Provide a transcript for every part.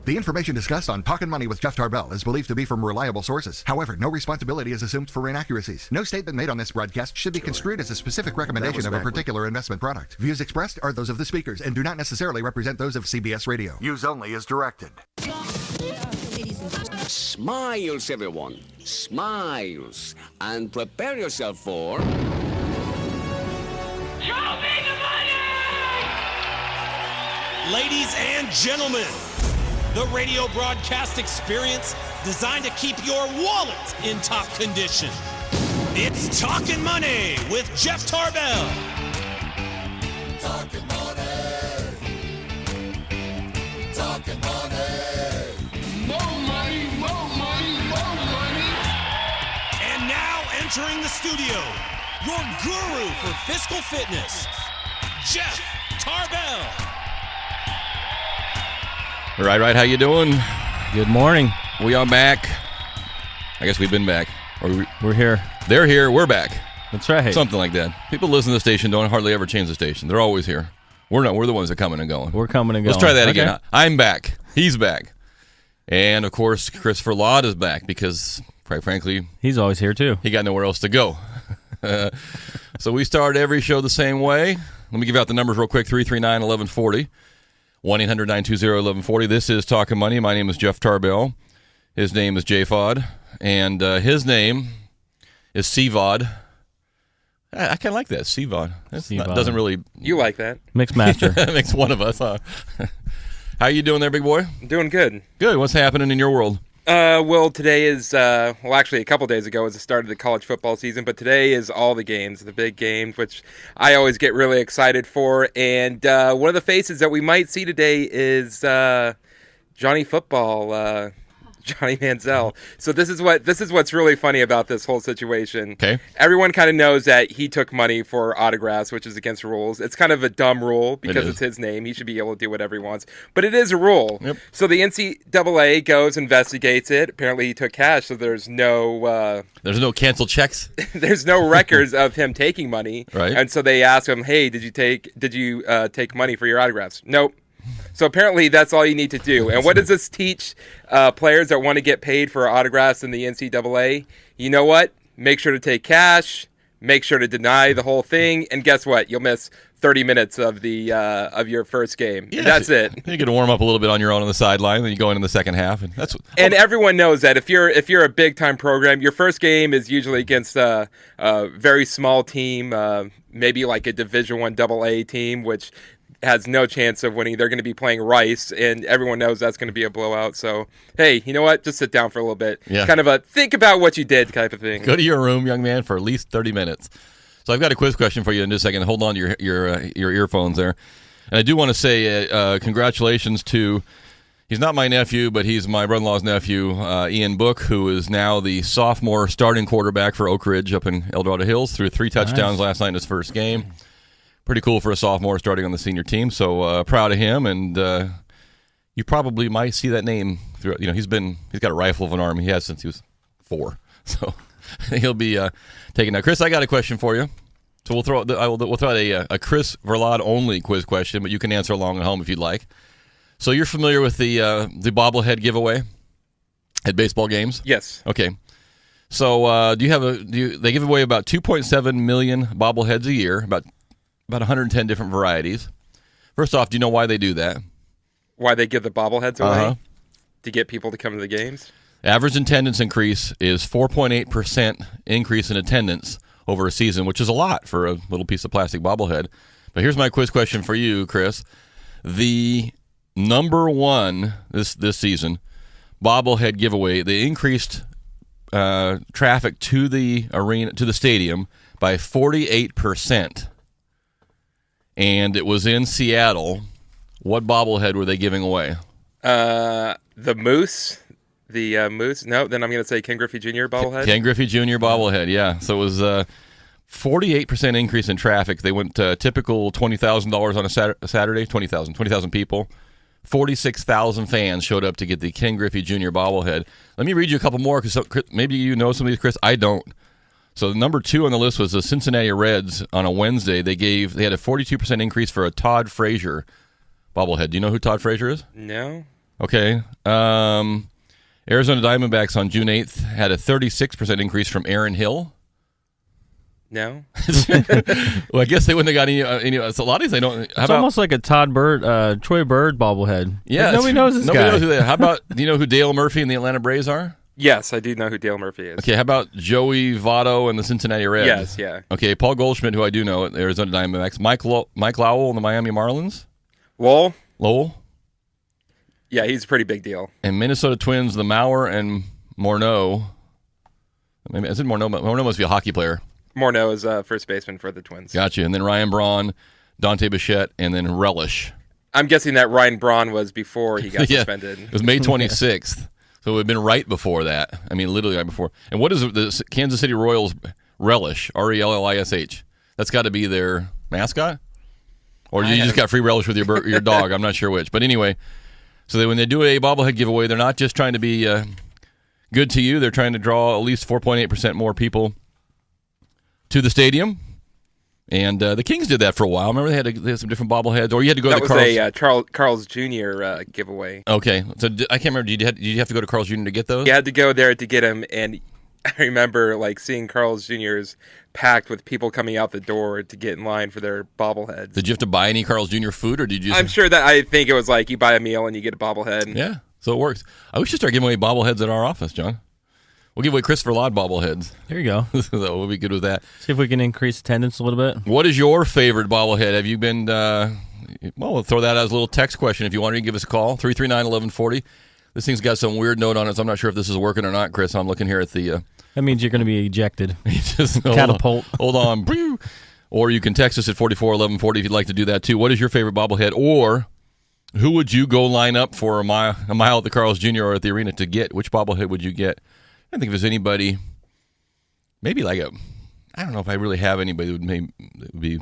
The information discussed on Talkin' Money with Jeff Tarbell is believed to be from reliable sources. However, no responsibility is assumed for inaccuracies. No statement made on this broadcast should be construed as a specific recommendation of a particular investment product. Views expressed are those of the speakers and do not necessarily represent those of CBS Radio. Use only as directed. Smiles, everyone. Smiles. And prepare yourself for... Show me the money! Ladies and gentlemen, the radio broadcast experience designed to keep your wallet in top condition. It's Talkin' Money with Jeff Tarbell. Talkin' money. Talkin' money. More money, more money, more money. And now entering the studio, your guru for fiscal fitness, Jeff Tarbell. Right. How you doing? Good morning. We are back. I guess we've been back. We're here. They're here. We're back. That's right. Something like that. People listen to the station don't hardly ever change the station. They're always here. We're not. We're the ones that are coming and going. We're coming and going. Let's try that again. I'm back. He's back. And, of course, Christopher Laud is back because, quite frankly, he's always here, too. He got nowhere else to go. So we start every show the same way. Let me give out the numbers real quick. 339-1140. 1-800-920-1140. This is Talkin' Money. My name is Jeff Tarbell. His name is J-Fod. And his name is C-Vod. I kind of like that, C-Vod. Doesn't really... You like that. Mixed master. Makes one of us, huh? How you doing there, big boy? Doing good. Good. What's happening in your world? Well, today is, actually a couple days ago was the start of the college football season, but today is all the games, the big games, which I always get really excited for. And one of the faces that we might see today is Johnny Football, Johnny Manziel. So this is what's really funny about this whole situation. Okay. Everyone kind of knows that he took money for autographs, which is against the rules. It's kind of a dumb rule because it's his name. He should be able to do whatever he wants. But it is a rule. Yep. So the NCAA goes, investigates it. Apparently he took cash, so there's no... There's no canceled checks? There's no records of him taking money. Right. And so they ask him, hey, did you take money for your autographs? Nope. So apparently that's all you need to do. And what does this teach players that want to get paid for autographs in the NCAA? You know what? Make sure to take cash. Make sure to deny the whole thing. And guess what? You'll miss 30 minutes of of your first game. Yeah, and that's it. You get to warm up a little bit on your own on the sideline, then you go into the second half. And everyone knows that if you're a big time program, your first game is usually against a very small team, maybe like a Division I AA team, which has no chance of winning. They're going to be playing Rice, and everyone knows that's going to be a blowout. So, hey, you know what? Just sit down for a little bit. Yeah. Kind of a think about what you did type of thing. Go to your room, young man, for at least 30 minutes. So I've got a quiz question for you in just a second. Hold on to your earphones there. And I do want to say congratulations to, he's not my nephew, but he's my brother-in-law's nephew, Ian Book, who is now the sophomore starting quarterback for Oak Ridge up in El Dorado Hills, threw 3 touchdowns last night in his first game. Pretty cool for a sophomore starting on the senior team. So proud of him, and you probably might see that name throughout. You know, he's got a rifle of an arm. He has since he was 4. So he'll be taking that. Chris, I got a question for you. So we'll throw out a Chris Verlade only quiz question, but you can answer along at home if you'd like. So you're familiar with the bobblehead giveaway at baseball games? Yes. Okay. So they give away about 2.7 million bobbleheads a year, about 110 different varieties. First off, do you know why they do that? Why they give the bobbleheads away? To get people to come to the games? Average attendance increase is 4.8% increase in attendance over a season, which is a lot for a little piece of plastic bobblehead. But here's my quiz question for you, Chris. The number one this season bobblehead giveaway, they increased traffic to the arena, to the stadium, by 48%. And it was in Seattle. What bobblehead were they giving away? The Moose. The Moose. No, then I'm going to say Ken Griffey Jr. bobblehead. Ken Griffey Jr. bobblehead, yeah. So it was 48% increase in traffic. They went typical $20,000 on a Saturday, 20,000 people. 46,000 fans showed up to get the Ken Griffey Jr. bobblehead. Let me read you a couple more, because maybe you know some of these, Chris. I don't. So number 2 on the list was the Cincinnati Reds on a Wednesday. They had a 42% increase for a Todd Frazier bobblehead. Do you know who Todd Frazier is? No. Okay. Arizona Diamondbacks on June 8th had a 36% increase from Aaron Hill. No. Well, I guess they wouldn't have got any. So a lot of these they don't. It's almost like a Troy Bird bobblehead. Yeah, Like, nobody knows this nobody guy. knows who they are. How about, do you know who Dale Murphy and the Atlanta Braves are? Yes, I do know who Dale Murphy is. Okay, how about Joey Votto and the Cincinnati Reds? Yes, yeah. Okay, Paul Goldschmidt, who I do know at the Arizona Diamondbacks. Mike Lowell and the Miami Marlins. Lowell. Yeah, he's a pretty big deal. And Minnesota Twins, the Mauer and Morneau. Maybe is it Morneau? Morneau must be a hockey player. Morneau is first baseman for the Twins. Gotcha. And then Ryan Braun, Dante Bichette, and then Relish. I'm guessing that Ryan Braun was before he got suspended. It was May 26th. So it would have been right before that. I mean, literally right before. And what is the Kansas City Royals Relish? Rellish. That's got to be their mascot? Or you just got free relish with your dog. I'm not sure which. But anyway, so when they do a bobblehead giveaway, they're not just trying to be good to you. They're trying to draw at least 4.8% more people to the stadium. And the Kings did that for a while. Remember they had some different bobbleheads, or you had to go to the Carl's. That was a Carl's Jr. Giveaway. Okay, so I can't remember. Did you have to go to Carl's Jr. to get those? You had to go there to get them, and I remember seeing Carl's Jr.'s packed with people coming out the door to get in line for their bobbleheads. Did you have to buy any Carl's Jr. food, or did you? I'm sure that I think it was you buy a meal and you get a bobblehead. Yeah, so it works. We should start giving away bobbleheads at our office, John. We'll give away Christopher Laud bobbleheads. There you go. So we'll be good with that. See if we can increase attendance a little bit. What is your favorite bobblehead? Have you been, we'll throw that as a little text question. If you want to give us a call, 339-1140. This thing's got some weird note on it, so I'm not sure if this is working or not, Chris. I'm looking here at the... That means you're going to be ejected. Just Catapult. Hold on. Or you can text us at 441140 if you'd like to do that, too. What is your favorite bobblehead? Or who would you go line up for a mile at the Carl's Jr. or at the arena to get? Which bobblehead would you get? I think if there's anybody, maybe I don't know if I really have anybody that would be.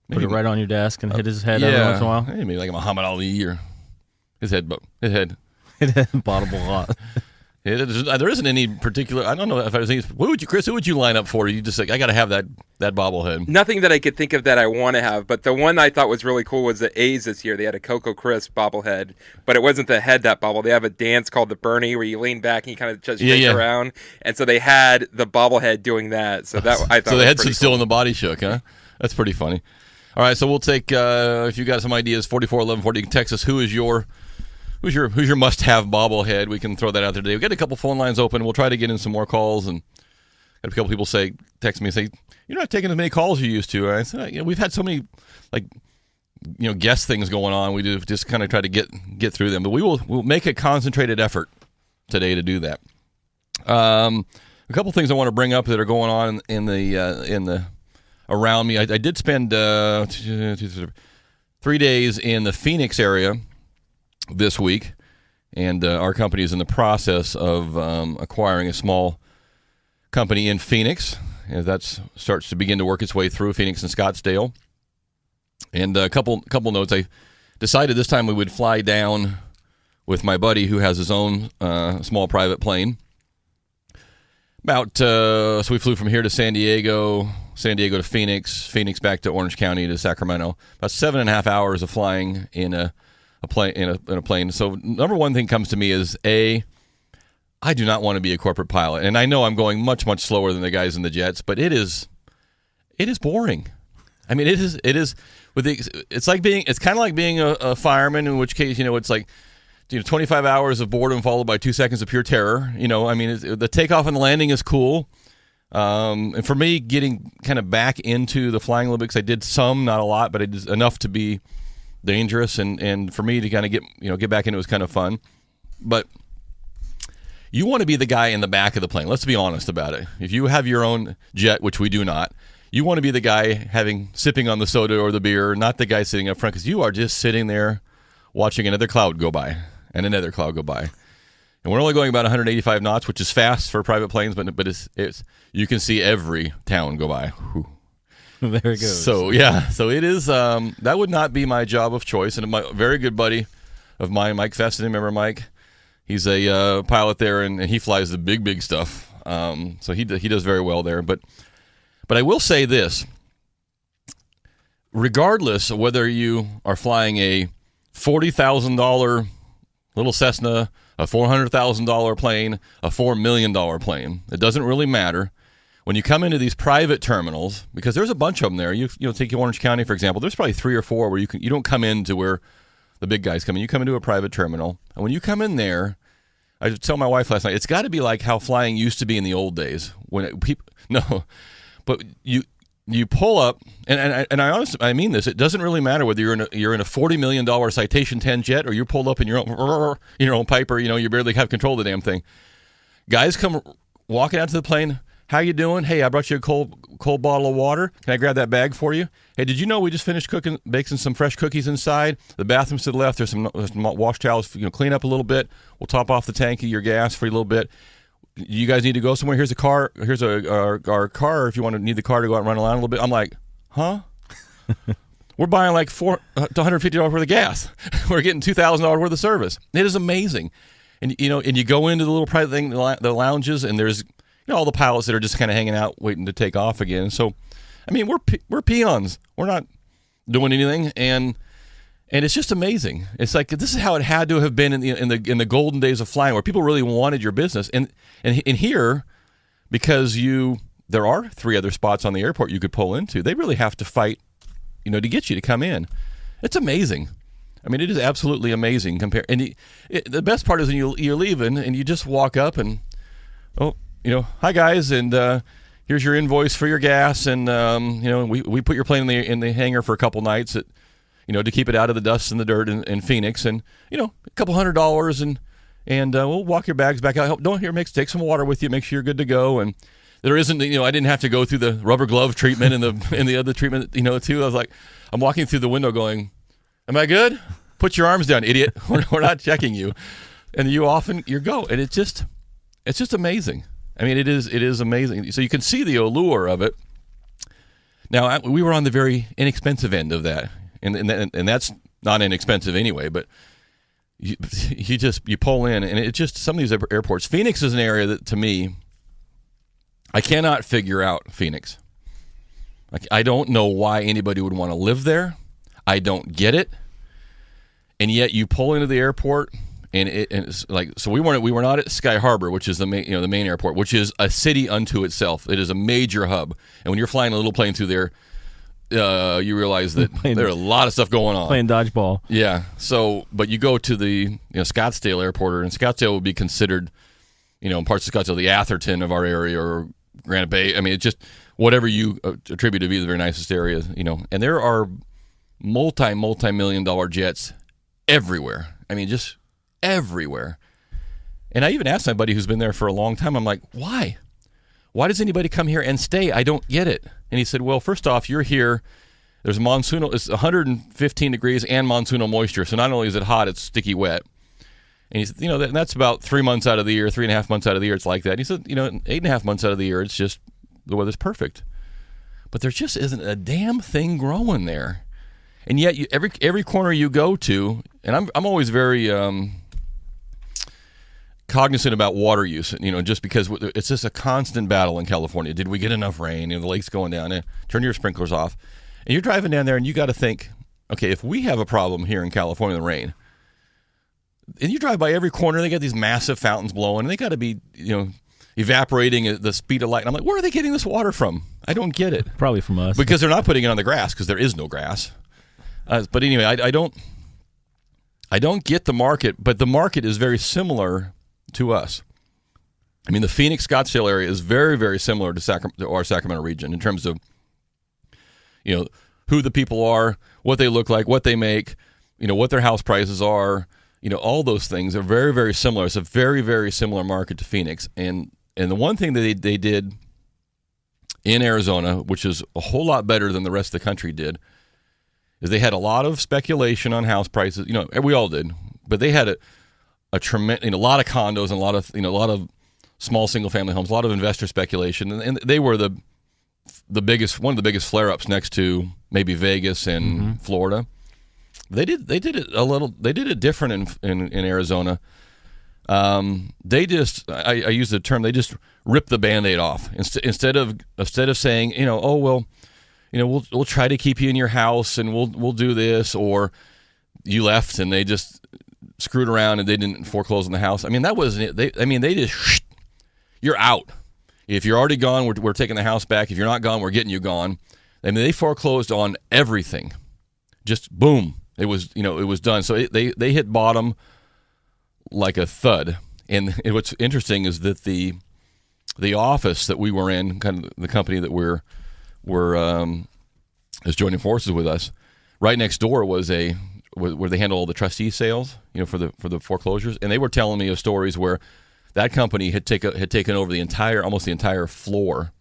Put it right on your desk and hit his head every once in a while. Maybe like a Muhammad Ali or his head. Bottle lot. There isn't any particular. I don't know if I was thinking. Chris? Who would you line up for? You just I got to have that bobblehead. Nothing that I could think of that I want to have, but the one I thought was really cool was the A's this year. They had a Coco Crisp bobblehead, but it wasn't the head that bobble. They have a dance called the Bernie where you lean back and you kind of just shake around, and so they had the bobblehead doing that. So that I thought. So the head stood still and the body shook, huh? That's pretty funny. All right, so we'll take if you got some ideas, 441140. You can text us. Who's your must-have bobblehead? We can throw that out there today. We've got a couple phone lines open. We'll try to get in some more calls. And got a couple people text me and say, you're not taking as many calls as you used to. And I said, we've had so many, guest things going on. We do just kind of try to get through them. But we'll make a concentrated effort today to do that. A couple things I want to bring up that are going on in the around me. I did spend 3 days in the Phoenix area this week, and our company is in the process of acquiring a small company in Phoenix, as that starts to begin to work its way through Phoenix and Scottsdale. And a couple notes. I decided this time we would fly down with my buddy who has his own small private plane. So we flew from here to San Diego to Phoenix back to Orange County to Sacramento. About 7.5 hours of flying in a plane. So number one thing comes to me is I do not want to be a corporate pilot, and I know I'm going much slower than the guys in the jets, but it is boring. I mean, it is it's kind of like being a fireman, in which case it's like 25 hours of boredom followed by 2 seconds of pure terror. I mean, the takeoff and the landing is cool. And for me, getting kind of back into the flying Olympics, I did some, not a lot, but it is enough to be dangerous, and for me to kind of get back into it was kind of fun. But you want to be the guy in the back of the plane. Let's be honest about it. If you have your own jet, which we do not, you want to be the guy sipping on the soda or the beer, not the guy sitting up front, because you are just sitting there watching another cloud go by and another cloud go by. And we're only going about 185 knots, which is fast for private planes, but it's you can see every town go by. Whew. There it goes. So it is. That would not be my job of choice. And my very good buddy of mine, Mike Feston, remember Mike? He's a pilot there, and he flies the big stuff. So he does very well there. But I will say this: regardless of whether you are flying a $40,000 little Cessna, a $400,000 plane, a $4 million plane. It doesn't really matter. When you come into these private terminals, because there's a bunch of them there. You take Orange County, for example. There's probably 3 or 4 where you don't come into where the big guys come in. You come into a private terminal. And when you come in there, I tell my wife last night, it's got to be like how flying used to be in the old days. But you pull up, and I honestly, I mean this. It doesn't really matter whether you're in a $40 million Citation 10 jet or you're pulled up in your own Piper. You barely have control of the damn thing. Guys come walking out to the plane. How you doing? Hey, I brought you a cold bottle of water. Can I grab that bag for you? Hey, did you know we just finished baking some fresh cookies inside? The bathroom's to the left. There's some wash towels. Clean up a little bit. We'll top off the tank of your gas for you a little bit. You guys need to go somewhere. Here's a car. Here's our car if you need the car to go out and run around a little bit. I'm like, huh? We're buying like $400 to $150 worth of gas. We're getting $2,000 worth of service. It is amazing. And you go into the little private thing, the lounges, and there's all the pilots that are just kind of hanging out, waiting to take off again. So, I mean, we're peons. We're not doing anything, and it's just amazing. It's like this is how it had to have been in the golden days of flying, where people really wanted your business. And here, because there are 3 other spots on the airport you could pull into, they really have to fight, to get you to come in. It's amazing. I mean, it is absolutely amazing. The best part is when you're leaving and you just walk up and hi guys, and here's your invoice for your gas, and we put your plane in the hangar for a couple nights to keep it out of the dust and the dirt in Phoenix, and a couple $100, and we'll walk your bags back out. Take some water with you, make sure you're good to go. And there isn't, I didn't have to go through the rubber glove treatment and the other treatment, too. I was like, I'm walking through the window going, am I good? Put your arms down, idiot. We're not checking you. And you go, and it's just amazing. I mean, it is amazing. So you can see the allure of it. Now, we were on the very inexpensive end of that, and that's not inexpensive anyway. But you pull in, and it just some of these airports. Phoenix is an area that, to me, I cannot figure out Phoenix. I don't know why anybody would want to live there. I don't get it. And yet you pull into the airport. And it's like, so we were not at Sky Harbor, which is the main airport, which is a city unto itself. It is a major hub, and when you're flying a little plane through there, you realize that there's a lot of stuff going on. Playing dodgeball. Yeah. So, but you go to the Scottsdale airport, and Scottsdale would be considered, in parts of Scottsdale, the Atherton of our area, or Granite Bay. I mean, it's just whatever you attribute to be the very nicest area, And there are multi-million-dollar jets everywhere. I mean, just everywhere. And I even asked my buddy who's been there for a long time, I'm like, why? Why does anybody come here and stay? I don't get it. And he said, well, first off, you're here. There's monsoonal, it's 115 degrees and monsoonal moisture. So not only is it hot, it's sticky wet. And he said, that's about 3 months out of the year, 3.5 months out of the year, it's like that. And he said, 8.5 months out of the year, it's just, the weather's perfect. But there just isn't a damn thing growing there. And yet, every corner you go to, and I'm always very cognizant about water use, just because it's just a constant battle in California. Did we get enough rain? The lake's going down. Turn your sprinklers off. And you're driving down there, and you got to think, okay, if we have a problem here in California, the rain, and you drive by every corner, they got these massive fountains blowing, and they got to be, evaporating at the speed of light. And I'm like, where are they getting this water from? I don't get it. Probably from us. Because they're not putting it on the grass, because there is no grass. But anyway, I don't get the market, but the market is very similar to us. I mean, the Phoenix Scottsdale area is very, very similar to our Sacramento region in terms of, who the people are, what they look like, what they make, what their house prices are, all those things are very, very similar. It's a very, very similar market to Phoenix. And the one thing that they did in Arizona, which is a whole lot better than the rest of the country did, is they had a lot of speculation on house prices. We all did, but they had a tremendous, a lot of condos and a lot of small single family homes, a lot of investor speculation, and they were one of the biggest flare ups next to maybe Vegas and Florida. They did it different in Arizona. They just, I use the term, they just ripped the Band-Aid off instead of saying, oh well, we'll try to keep you in your house and we'll do this, or you left and they just screwed around and they didn't foreclose on the house. I mean, that wasn't it. They just, you're out. If you're already gone, we're taking the house back. If you're not gone, we're getting you gone. I mean, they foreclosed on everything. Just boom. It was done. So they hit bottom like a thud. And what's interesting is that the office that we were in, kind of the company that we're is joining forces with us, right next door was where they handle all the trustee sales, for the foreclosures. And they were telling me of stories where that company had taken over almost the entire floor.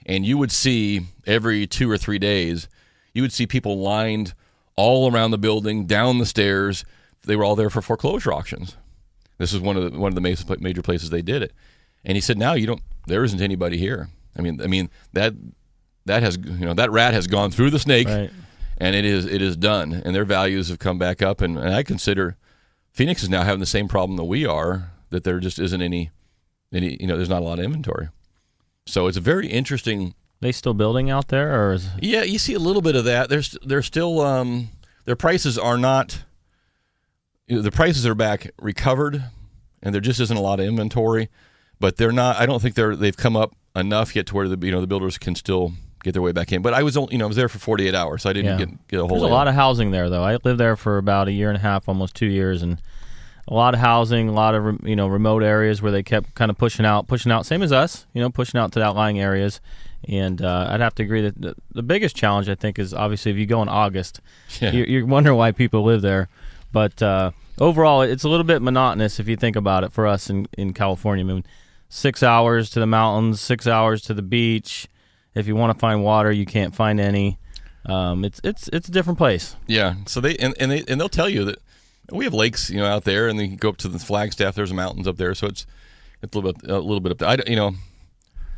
And you would see every 2 or 3 days, you would see people lined all around the building, down the stairs. They were all there for foreclosure auctions. This is one of the major places they did it. And he said, now there isn't anybody here. I mean that has, that rat has gone through the snake, right. And it is done. And their values have come back up. And I consider Phoenix is now having the same problem that we are, that there just isn't any, there's not a lot of inventory. So it's a very interesting. They still building out there, or is? Yeah, you see a little bit of that. They're still their prices are not. The prices are back recovered, and there just isn't a lot of inventory. But they're not. I don't think they've come up enough yet to where the builders can still get their way back in. But I was there for 48 hours, so I didn't get a whole. There's a lot of housing there, though. I lived there for about a year and a half, almost 2 years, and a lot of housing, a lot of remote areas where they kept kind of pushing out, same as us, pushing out to the outlying areas. And I'd have to agree that the biggest challenge, I think, is obviously if you go in August, you wonder why people live there. But overall, it's a little bit monotonous if you think about it for us in California. I mean, 6 hours to the mountains, 6 hours to the beach. If you want to find water, you can't find any. It's a different place. Yeah. So they'll tell you that we have lakes, out there, and then you go up to the Flagstaff. There's mountains up there, so it's a little bit up there.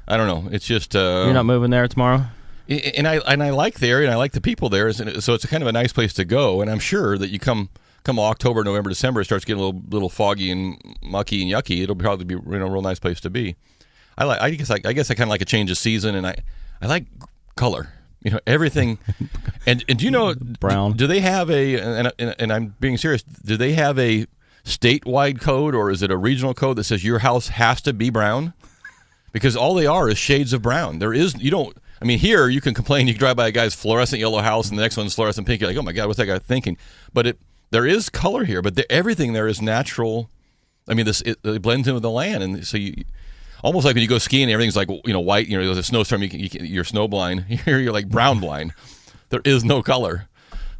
I don't know. It's just you're not moving there tomorrow. And I like the area, and I like the people there. So it's a kind of a nice place to go. And I'm sure that you come October, November, December, it starts getting a little foggy and mucky and yucky. It'll probably be a real nice place to be. I guess I kind of like a change of season, and I like color. Everything. And do you know brown? Do they have and I'm being serious, do they have a statewide code, or is it a regional code that says your house has to be brown? Because all they are is shades of brown. Here you can complain, you can drive by a guy's fluorescent yellow house and the next one's fluorescent pink. You're like, oh my God, what's that guy thinking? But there is color here, but everything there is natural. I mean, it blends in with the land. And so you, almost like when you go skiing, everything's like, white, there's a snowstorm, you're snow blind. Here you're like brown blind. There is no color.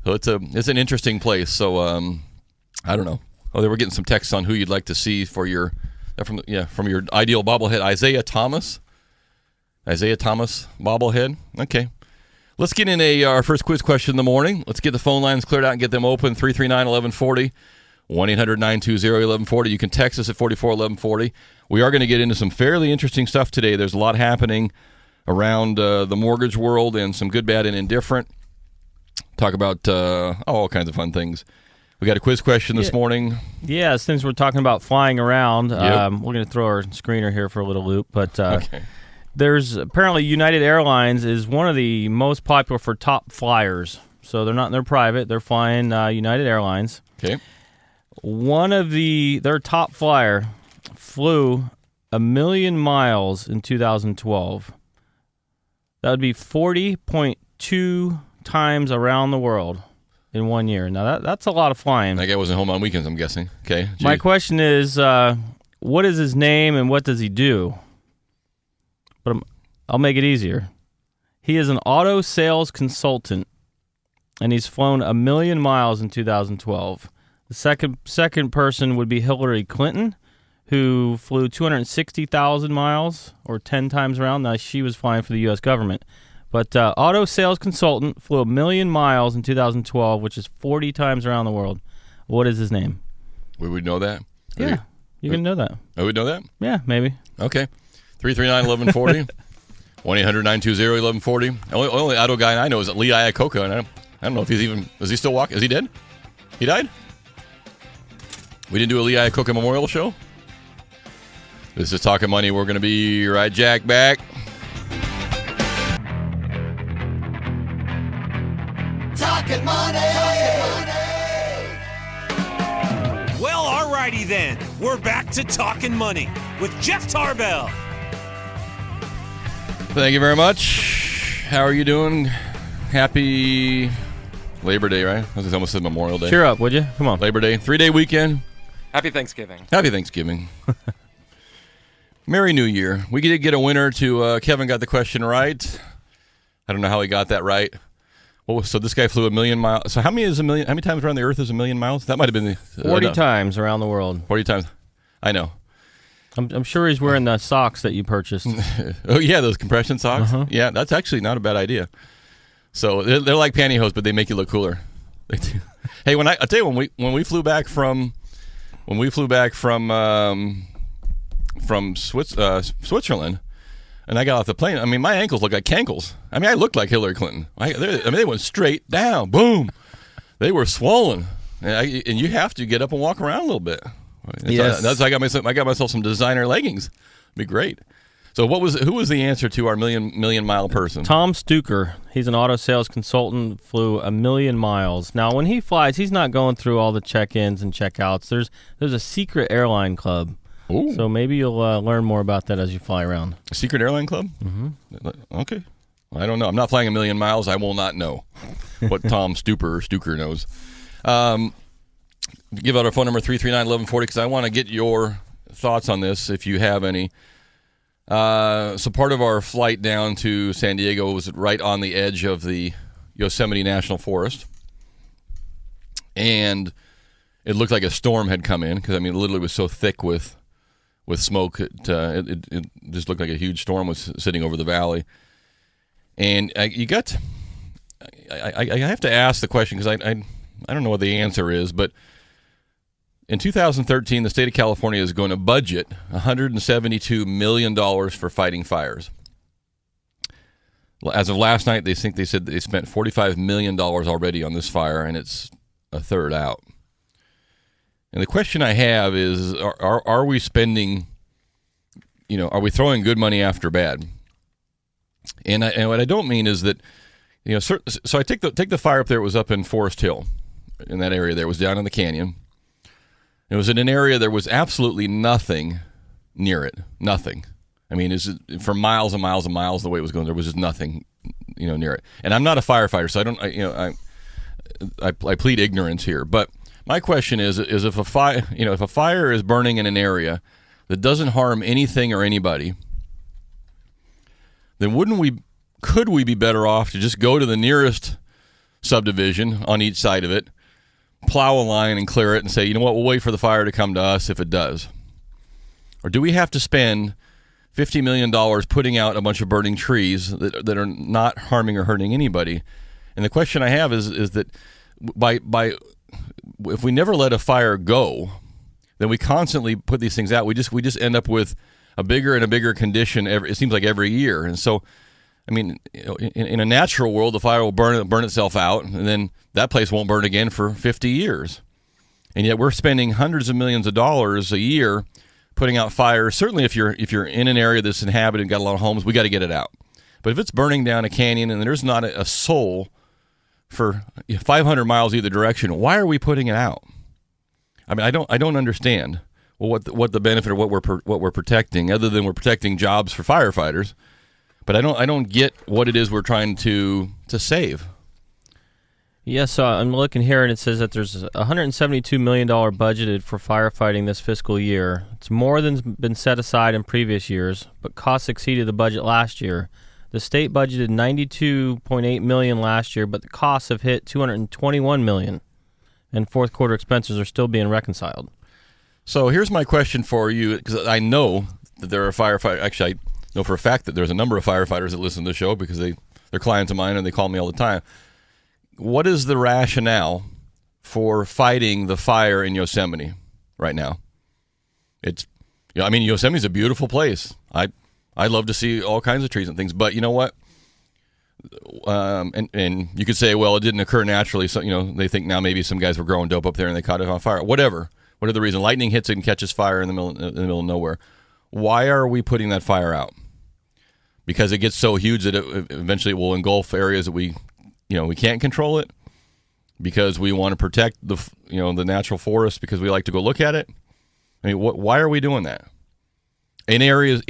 So it's an interesting place. So I don't know. Oh, they were getting some texts on who you'd like to see for your from your ideal bobblehead. Isaiah Thomas bobblehead. Okay. Let's get in our first quiz question in the morning. Let's get the phone lines cleared out and get them open. 339-1140, 1-800-920-1140. You can text us at 44-1140. We are going to get into some fairly interesting stuff today. There's a lot happening around the mortgage world, and some good, bad, and indifferent. Talk about all kinds of fun things. We got a quiz question this morning. Yeah, since we're talking about flying around, Yep. We're going to throw our screener here for a little loop. But Okay. there's apparently United Airlines is one of the most popular for top flyers. So they're private. They're flying United Airlines. Okay. One of their top flyer flew 1 million miles in 2012. That would be 40.2 times around the world in 1 year. Now that's a lot of flying. That guy wasn't home on weekends, I'm guessing. Okay. Jeez. My question is, what is his name and what does he do? But I'll make it easier. He is an auto sales consultant, and he's flown 1 million miles in 2012. The second person would be Hillary Clinton, who flew 260,000 miles, or 10 times around. Now, she was flying for the U.S. government. But auto sales consultant flew 1 million miles in 2012, which is 40 times around the world. What is his name? We would know that? Yeah, you can know that. I would know that? Yeah, maybe. Okay. 339-1140, 1-800-920-1140. The only auto guy I know is Lee Iacocca, and I don't know if is he still walking? Is he dead? He died? We didn't do a Lee Iacocca memorial show? This is Talkin' Money. We're going to be right jack back. Talkin' money. we're back to Talkin' Money with Jeff Tarbell. Thank you very much. How are you doing? Happy Labor Day, right? I almost said Memorial Day. Cheer up, would you? Come on. Labor Day, 3-day weekend. Happy Thanksgiving. Happy Thanksgiving. Merry New Year. We did get a winner to Kevin got the question right. I don't know how he got that right. So this guy flew 1 million miles. So how many times around the Earth is 1 million miles? That might have been 40 times around the world. 40 times. I know. I'm sure he's wearing the socks that you purchased. Oh yeah, those compression socks. Uh-huh. Yeah, that's actually not a bad idea. So they're like pantyhose, but they make you look cooler. They do. Hey, I tell you, when we flew back from Switzerland, and I got off the plane, I mean, my ankles look like cankles. I mean, I looked like Hillary Clinton. They went straight down. Boom. They were swollen. And you have to get up and walk around a little bit. Yes. I got myself some designer leggings. It'd be great. So who was the answer to our million mile person? Tom Stuker. He's an auto sales consultant, flew 1 million miles. Now, when he flies, he's not going through all the check-ins and check-outs. There's a secret airline club. Ooh. So maybe you'll learn more about that as you fly around. A secret airline club? Mm-hmm. Okay. I don't know. I'm not flying 1 million miles. I will not know what Tom Stuker knows. Give out our phone number, 339-1140, because I want to get your thoughts on this, if you have any. So part of our flight down to San Diego was right on the edge of the Yosemite National Forest. And it looked like a storm had come in, because, I mean, it literally was so thick with smoke. It just looked like a huge storm was sitting over the valley. And I have to ask the question, because I don't know what the answer is, but in 2013, the state of California is going to budget $172 million for fighting fires. As of last night, they said they spent $45 million already on this fire, and it's a third out. And the question I have is, are we spending, are we throwing good money after bad? And what I don't mean is that, so I take the fire up there. It was up in Forest Hill, in that area there. It was down in the canyon. It was in an area there was absolutely nothing near it. Nothing. I mean, for miles and miles and miles the way it was going, there was just nothing, near it. And I'm not a firefighter, so I plead ignorance here. But my question is if a fire is burning in an area that doesn't harm anything or anybody, then could we be better off to just go to the nearest subdivision on each side of it, plow a line and clear it, and say, you know what, we'll wait for the fire to come to us if it does? Or do we have to spend $50 million putting out a bunch of burning trees that are not harming or hurting anybody? And the question I have is that if we never let a fire go, then we constantly put these things out. We just end up with a bigger and a bigger condition. It seems like every year. And so, I mean, in a natural world, the fire will burn itself out, and then that place won't burn again for 50 years. And yet we're spending hundreds of millions of dollars a year putting out fires. Certainly if you're in an area that's inhabited and got a lot of homes, we got to get it out. But if it's burning down a canyon and there's not a soul for 500 miles either direction, why are we putting it out? I mean, I don't understand what the benefit of what we're protecting, other than we're protecting jobs for firefighters. But I don't get what it is we're trying to save. Yeah, so I'm looking here, and it says that there's $172 million budgeted for firefighting this fiscal year. It's more than's been set aside in previous years, but costs exceeded the budget last year. The state budgeted $92.8 million last year, but the costs have hit $221 million, and fourth quarter expenses are still being reconciled. So here's my question for you, because I know that there are firefighters. Actually, I know for a fact that there's a number of firefighters that listen to the show because they're clients of mine and they call me all the time. What is the rationale for fighting the fire in Yosemite right now? Yosemite's a beautiful place. I love to see all kinds of trees and things, but you know what? And you could say, well, it didn't occur naturally. So they think now maybe some guys were growing dope up there and they caught it on fire. Whatever the reason, lightning hits it and catches fire in the middle of nowhere. Why are we putting that fire out? Because it gets so huge that it eventually will engulf areas that we can't control it, because we want to protect the natural forest because we like to go look at it. I mean, why are we doing that? In areas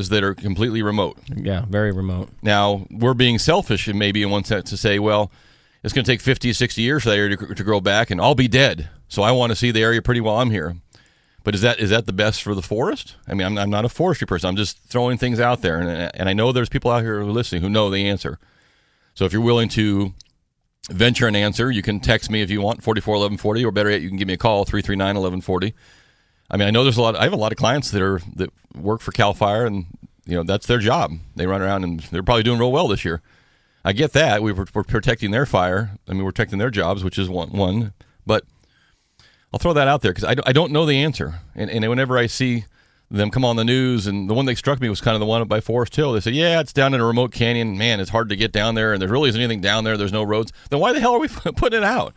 that are completely remote. Yeah, very remote. Now, we're being selfish maybe in one sense to say, well, it's going to take 50, 60 years for that area to grow back, and I'll be dead. So I want to see the area pretty while I'm here. But is that the best for the forest? I mean, I'm not a forestry person. I'm just throwing things out there. And I know there's people out here who are listening who know the answer. So if you're willing to venture an answer, you can text me if you want, 441140, or better yet, you can give me a call, 339-1140. I mean, I know I have a lot of clients that work for CAL FIRE, and that's their job. They run around and they're probably doing real well this year. I get that. We're protecting their fire. I mean, we're protecting their jobs, which is one. But I'll throw that out there because I don't know the answer. And whenever I see them come on the news, and the one that struck me was kind of the one up by Forest Hill. They said, yeah, it's down in a remote canyon. Man, it's hard to get down there, and there really isn't anything down there. There's no roads. Then why the hell are we putting it out?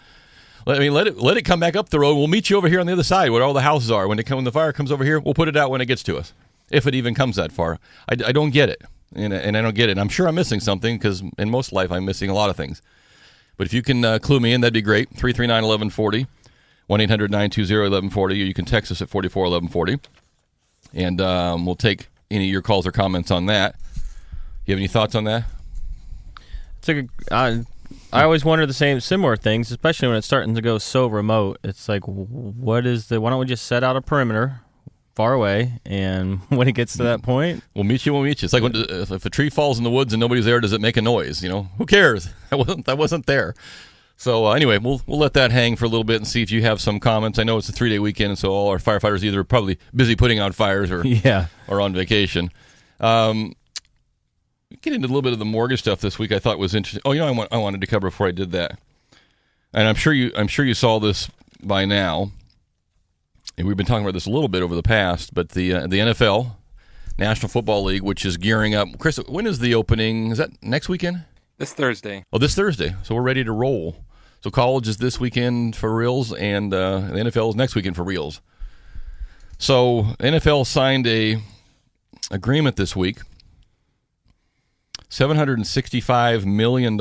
Let it come back up the road. We'll meet you over here on the other side where all the houses are. When the fire comes over here, we'll put it out when it gets to us, if it even comes that far. I don't get it, and I don't get it. I'm sure I'm missing something because in most life I'm missing a lot of things. But if you can clue me in, that'd be great. 339-1140, 1-800-920-1140, or you can text us at 441140, and we'll take any of your calls or comments on that. You have any thoughts on that? I always wonder the similar things, especially when it's starting to go so remote. It's like, why don't we just set out a perimeter far away, and when it gets to that point, we'll meet you. It's like if a tree falls in the woods and nobody's there, does it make a noise? Who cares? I wasn't there. So anyway, we'll let that hang for a little bit and see if you have some comments. I know it's a 3-day weekend, so all our firefighters either are probably busy putting out fires or on vacation. Get into a little bit of the mortgage stuff this week. I thought was interesting. Oh, I wanted to cover before I did that, and I'm sure you saw this by now. And we've been talking about this a little bit over the past, but the NFL, National Football League, which is gearing up. Chris, when is the opening? Is that next weekend? This Thursday. Oh, this Thursday. So we're ready to roll. So college is this weekend for reals, and the NFL is next weekend for reals. So NFL signed a agreement this week. $765 million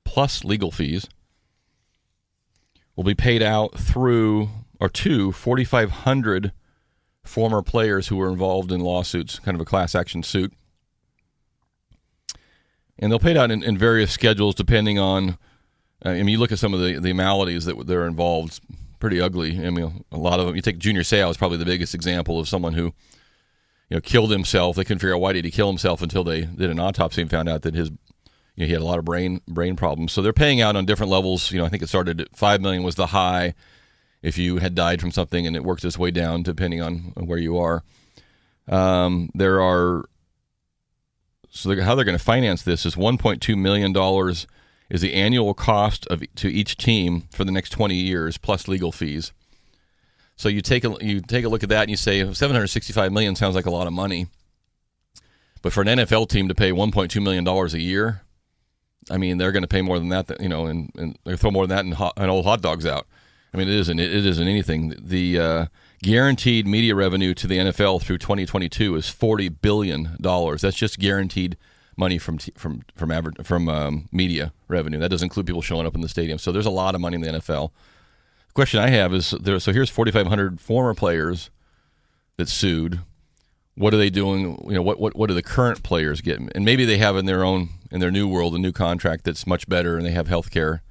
plus legal fees will be paid out to 4,500 former players who were involved in lawsuits, kind of a class action suit. And they'll pay it out in various schedules depending on, you look at some of the maladies that they're involved, pretty ugly. I mean, a lot of them, you take Junior Seau is probably the biggest example of someone who killed himself. They couldn't figure out why did he kill himself until they did an autopsy and found out that he had a lot of brain problems. So they're paying out on different levels. I think it started at $5 million was the high if you had died from something, and it works its way down depending on where you are. How they're going to finance this is $1.2 million is the annual cost to each team for the next 20 years plus legal fees. So you take a look at that and you say $765 million sounds like a lot of money, but for an NFL team to pay $1.2 million a year, I mean they're going to pay more than that, and they throw more than that and old hot dogs out. I mean it isn't anything. The guaranteed media revenue to the NFL through 2022 is $40 billion. That's just guaranteed money from media revenue. That doesn't include people showing up in the stadium. So there's a lot of money in the NFL. Question I have is so here's 4,500 former players that sued. What are they doing? What do the current players get? And maybe they have in their new world a new contract that's much better, and they have health care.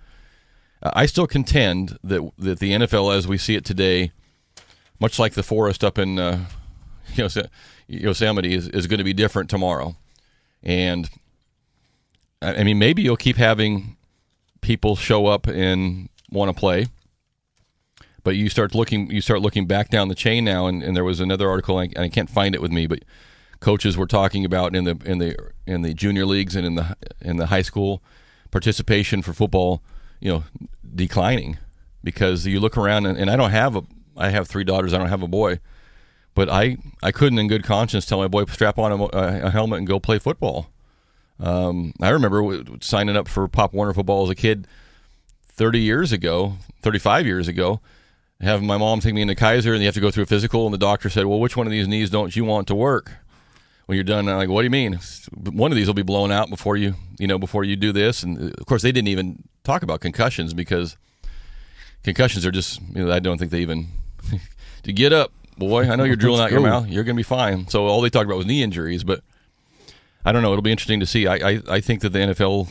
I still contend that the NFL as we see it today, much like the forest up in Yosemite, is going to be different tomorrow. And I mean, maybe you'll keep having people show up and want to play. But you start looking back down the chain now, and there was another article, and I can't find it with me, but coaches were talking about in the junior leagues and in the high school participation for football, declining, because you look around and I have 3 daughters, I don't have a boy, but I couldn't in good conscience tell my boy strap on a helmet and go play football. I remember signing up for Pop Warner football as a kid 35 years ago. Having my mom take me into Kaiser, and you have to go through a physical, and the doctor said, well, which one of these knees don't you want to work when you're done? And I'm like, what do you mean? One of these will be blown out before you do this. And of course they didn't even talk about concussions, because concussions are just, I don't think they even to get up boy, I know you're drooling out your mouth. You're going to be fine. So all they talked about was knee injuries, but I don't know. It'll be interesting to see. I think that the NFL,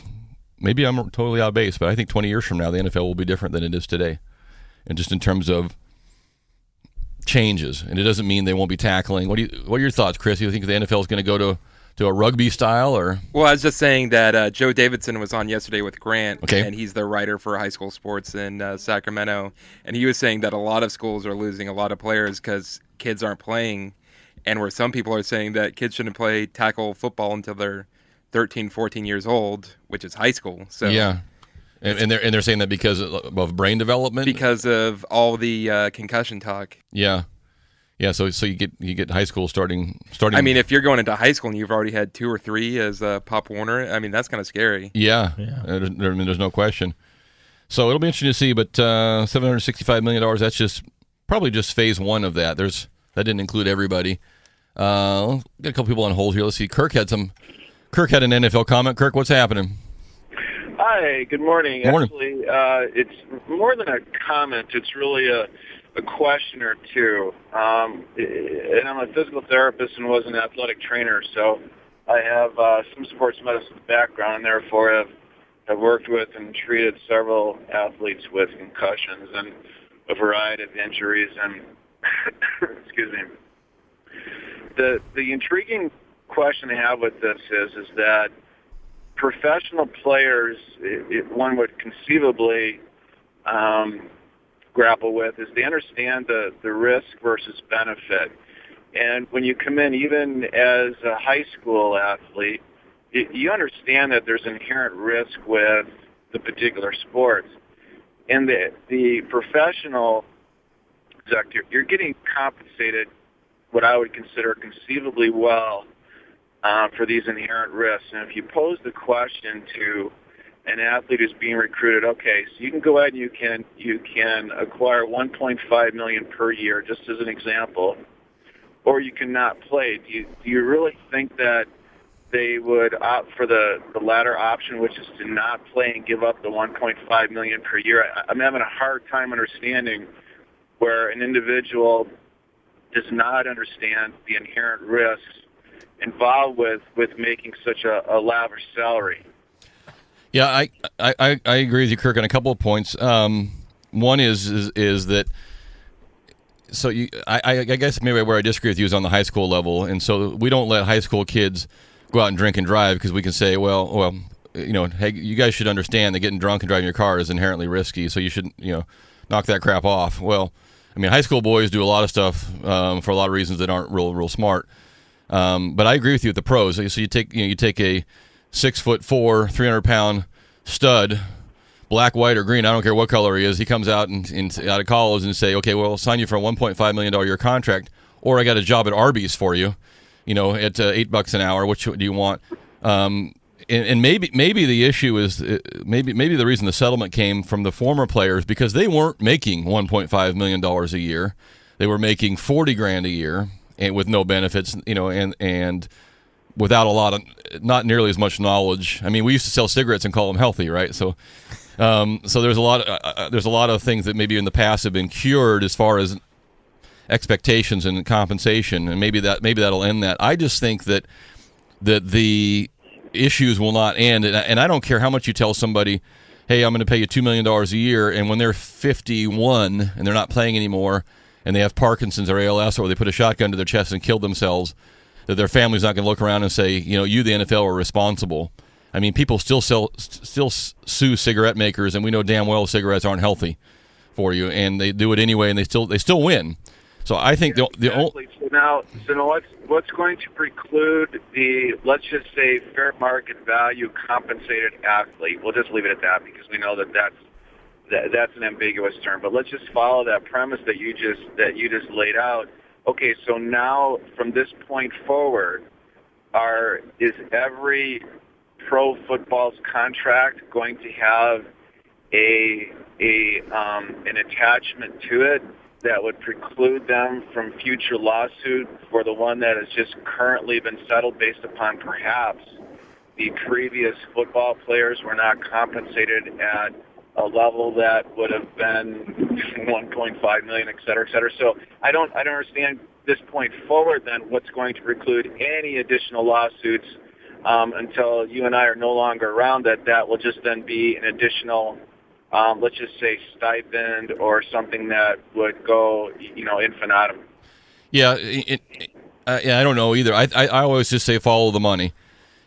maybe I'm totally out of base, but I think 20 years from now, the NFL will be different than it is today. And just in terms of changes, and it doesn't mean they won't be tackling. What are your thoughts, Chris? You think the NFL is going to go to a rugby style, or? Well, I was just saying that Joe Davidson was on yesterday with Grant, Okay. and he's the writer for high school sports in Sacramento, and he was saying that a lot of schools are losing a lot of players because kids aren't playing, and where some people are saying that kids shouldn't play tackle football until they're 13, 14 years old, which is high school. So yeah. And they're saying that because of brain development, because of all the concussion talk. Yeah. So you get high school starting. I mean, if you're going into high school and you've already had 2 or 3 as Pop Warner, I mean that's kind of scary. Yeah. There's no question. So it'll be interesting to see. But $765 million. That's probably just phase 1 of that. That didn't include everybody. Got a couple people on hold here. Let's see. Kirk had an NFL comment. Kirk, what's happening? Hi, good morning. Good morning. Actually, it's more than a comment. It's really a question or two. And I'm a physical therapist and was an athletic trainer, so I have some sports medicine background, and therefore have worked with and treated several athletes with concussions and a variety of injuries. And excuse me. The intriguing question I have with this is that professional players, one would conceivably grapple with, is they understand the risk versus benefit. And when you come in, even as a high school athlete, you understand that there's inherent risk with the particular sports. In the professional sector, you're getting compensated what I would consider conceivably well for these inherent risks. And if you pose the question to an athlete who's being recruited, okay, so you can go ahead and you can acquire $1.5 million per year, just as an example, or you cannot play. Do you really think that they would opt for the latter option, which is to not play and give up the $1.5 million per year? I'm having a hard time understanding where an individual does not understand the inherent risks involved with making such a lavish salary. Yeah, I agree with you, Kirk, on a couple of points. One is that, so I guess maybe where I disagree with you is on the high school level, and so we don't let high school kids go out and drink and drive because we can say, well, hey, you guys should understand that getting drunk and driving your car is inherently risky, so you should, knock that crap off. Well, I mean, high school boys do a lot of stuff for a lot of reasons that aren't real smart. But I agree with you with the pros. So you take a 6'4", 300-pound stud, black, white, or green. I don't care what color he is. He comes out and out of college and say, okay, well, I'll sign you for a $1.5 million a year contract, or I got a job at Arby's for you, at $8 an hour. Which do you want? And maybe the issue is maybe the reason the settlement came from the former players, because they weren't making $1.5 million a year. They were making $40,000 a year, and with no benefits, and without not nearly as much knowledge. I mean, we used to sell cigarettes and call them healthy, right? So there's a lot of things that maybe in the past have been cured as far as expectations and compensation, and maybe that'll end that. I just think that the issues will not end, and I don't care how much you tell somebody, hey, I'm going to pay you $2 million a year, and when they're 51 and they're not playing anymore, and they have Parkinson's or ALS, or they put a shotgun to their chest and kill themselves, that their family's not going to look around and say, you, the NFL, are responsible. I mean, people still sue cigarette makers, and we know damn well cigarettes aren't healthy for you, and they do it anyway, and they still win. So I think the only. So now what's going to preclude the, let's just say, fair market value compensated athlete? We'll just leave it at that because we know that's an ambiguous term. But let's just follow that premise that you just laid out. Okay, so now from this point forward, is every pro football's contract going to have an attachment to it that would preclude them from future lawsuit for the one that has just currently been settled based upon perhaps the previous football players were not compensated at a level that would have been 1.5 million, et cetera, et cetera. So I don't understand this point forward then what's going to preclude any additional lawsuits until you and I are no longer around. That will just then be an additional, let's just say, stipend or something that would go, infinitum. Yeah, I don't know either. I always just say follow the money.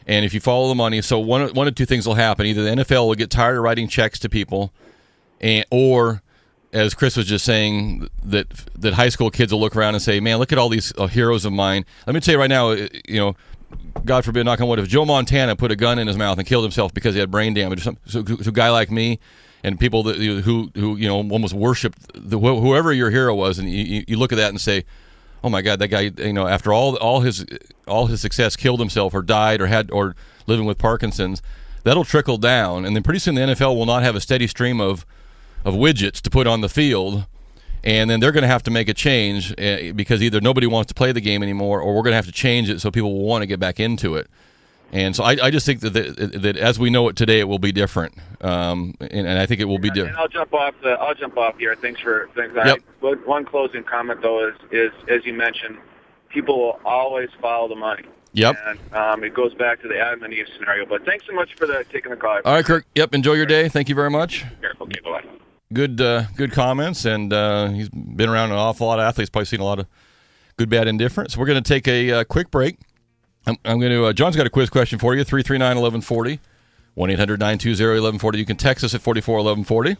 And if you follow the money, so one of two things will happen. Either the NFL will get tired of writing checks to people, or, as Chris was just saying, that high school kids will look around and say, man, look at all these heroes of mine. Let me tell you right now, God forbid, knock on wood, if Joe Montana put a gun in his mouth and killed himself because he had brain damage, so a guy like me and people that who almost worshipped whoever your hero was, and you look at that and say, oh my God, that guy, after all his success, killed himself or died or living with Parkinson's. That'll trickle down, and then pretty soon the NFL will not have a steady stream of widgets to put on the field, and then they're going to have to make a change because either nobody wants to play the game anymore, or we're going to have to change it so people will want to get back into it. And so I just think that as we know it today, it will be different, and I think it will be different. And I'll jump off here. Thanks. Yep. One closing comment though is as you mentioned, people will always follow the money. Yep. And it goes back to the Adam and Eve scenario. But thanks so much for taking the call. All right, Kirk. Yep. Enjoy your day. Thank you very much. Sure. Okay. Bye. Good comments, and he's been around an awful lot of athletes. Probably seen a lot of good, bad, and different. So we're going to take a quick break. I'm going to. John's got a quiz question for you. 339-1140, 1-800-920-1140. You can text us at 441140.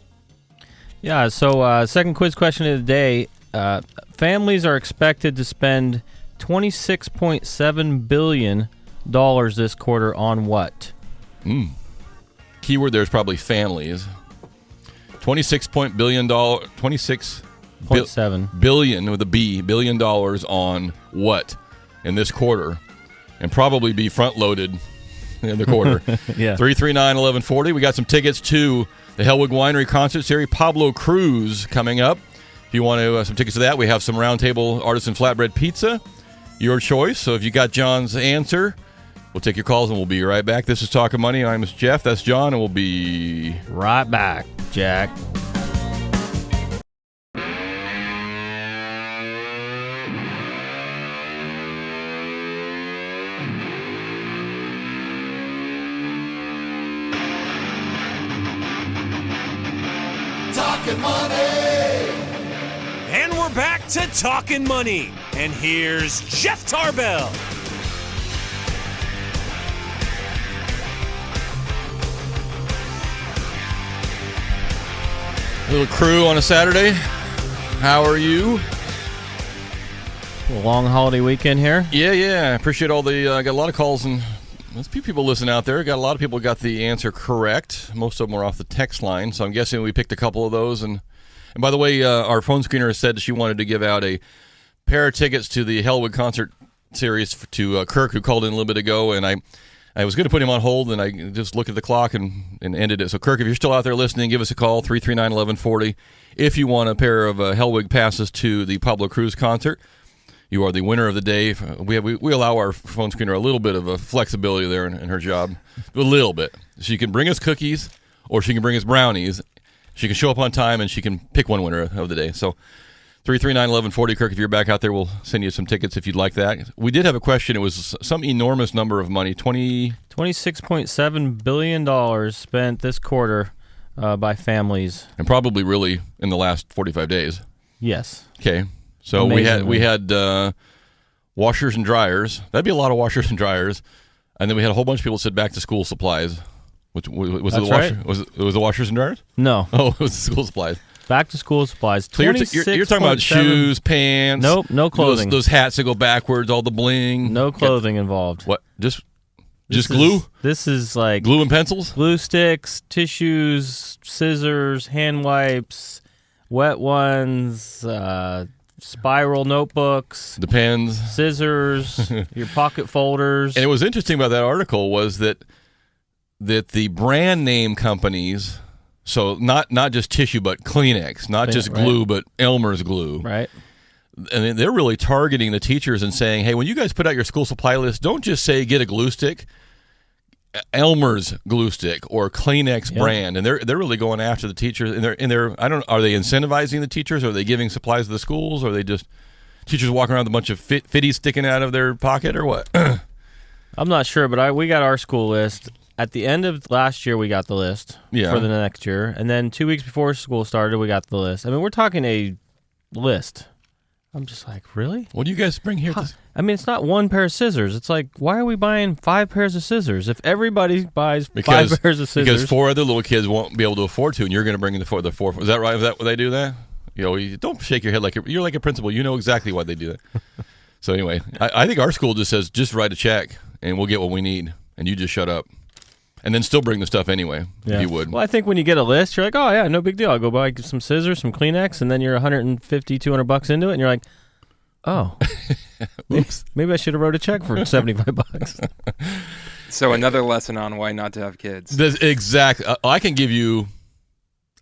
Yeah. So second quiz question of the day: families are expected to spend $26.7 billion this quarter on what? Keyword there is probably families. $26 billion with a B, $1 billion on what in this quarter? And probably be front-loaded in the quarter. Yeah. 339-1140. We got some tickets to the Hellwig Winery Concert Series. Pablo Cruz coming up. If you want some tickets to that, we have some Roundtable Artisan Flatbread Pizza. Your choice. So if you got John's answer, we'll take your calls and we'll be right back. This is Talkin' Money. I'm Jeff. That's John, and we'll be right back, Jack. Talkin' Money. And we're back to Talkin' Money. And here's Jeff Tarbell. little crew on a Saturday. How are you? A long holiday weekend here. Yeah. I appreciate all the. I got a lot of calls, and there's a few people listening out there. Got a lot of people got the answer correct. Most of them were off the text line, so I'm guessing we picked a couple of those. And by the way, our phone screener said she wanted to give out a pair of tickets to the Hellwig concert series to Kirk, who called in a little bit ago, and I was going to put him on hold, and I just looked at the clock and ended it. So, Kirk, if you're still out there listening, give us a call, 339-1140. If you want a pair of Hellwig passes to the Pablo Cruz concert, you are the winner of the day. We allow our phone screener a little bit of a flexibility there in her job, a little bit. She can bring us cookies, or she can bring us brownies. She can show up on time, and she can pick one winner of the day. So, 339-1140, Kirk, if you're back out there, we'll send you some tickets if you'd like that. We did have a question. It was some enormous number of money, $26.7 billion spent this quarter by families. And probably really in the last 45 days. Yes. Okay. So we had washers and dryers. That'd be a lot of washers and dryers. And then we had a whole bunch of people said back to school supplies. Was it the right. Was it the washers and dryers? No. Oh, it was the school supplies. Back to school supplies. So you're talking about shoes, pants. Nope, no clothing. Those hats that go backwards, all the bling. No clothing involved. What? Just glue? This is like glue and pencils? Glue sticks, tissues, scissors, hand wipes, wet ones, spiral notebooks. The pens. Scissors, your pocket folders. And what was interesting about that article was that the brand name companies... So not just tissue, but Kleenex, not just glue, but Elmer's glue. Right. And they're really targeting the teachers and saying, hey, when you guys put out your school supply list, don't just say get a glue stick. Elmer's glue stick or Kleenex brand, and they're really going after the teachers. And they're are they incentivizing the teachers? Or are they giving supplies to the schools? Or are they just teachers walking around with a bunch of fitties sticking out of their pocket, or what? I'm not sure, but we got our school list. At the end of last year, we got the list for the next year. And then 2 weeks before school started, we got the list. I mean, we're talking a list. I'm just like, really? What do you guys bring here? I mean, it's not one pair of scissors. It's like, why are we buying 5 pairs of scissors? If everybody buys 5 pairs of scissors. Because 4 other little kids won't be able to afford to, and you're going to bring in the four. Is that right? Is that why they do that? You don't shake your head like you're like a principal. You know exactly why they do that. So anyway, I think our school just says, just write a check, and we'll get what we need, and you just shut up. And then still bring the stuff anyway, if you would. Well, I think when you get a list, you're like, oh, yeah, no big deal. I'll go buy some scissors, some Kleenex, and then you're $150, $200 into it, and you're like, oh, oops, maybe I should have wrote a check for $75. So another lesson on why not to have kids. Exactly. I can give you.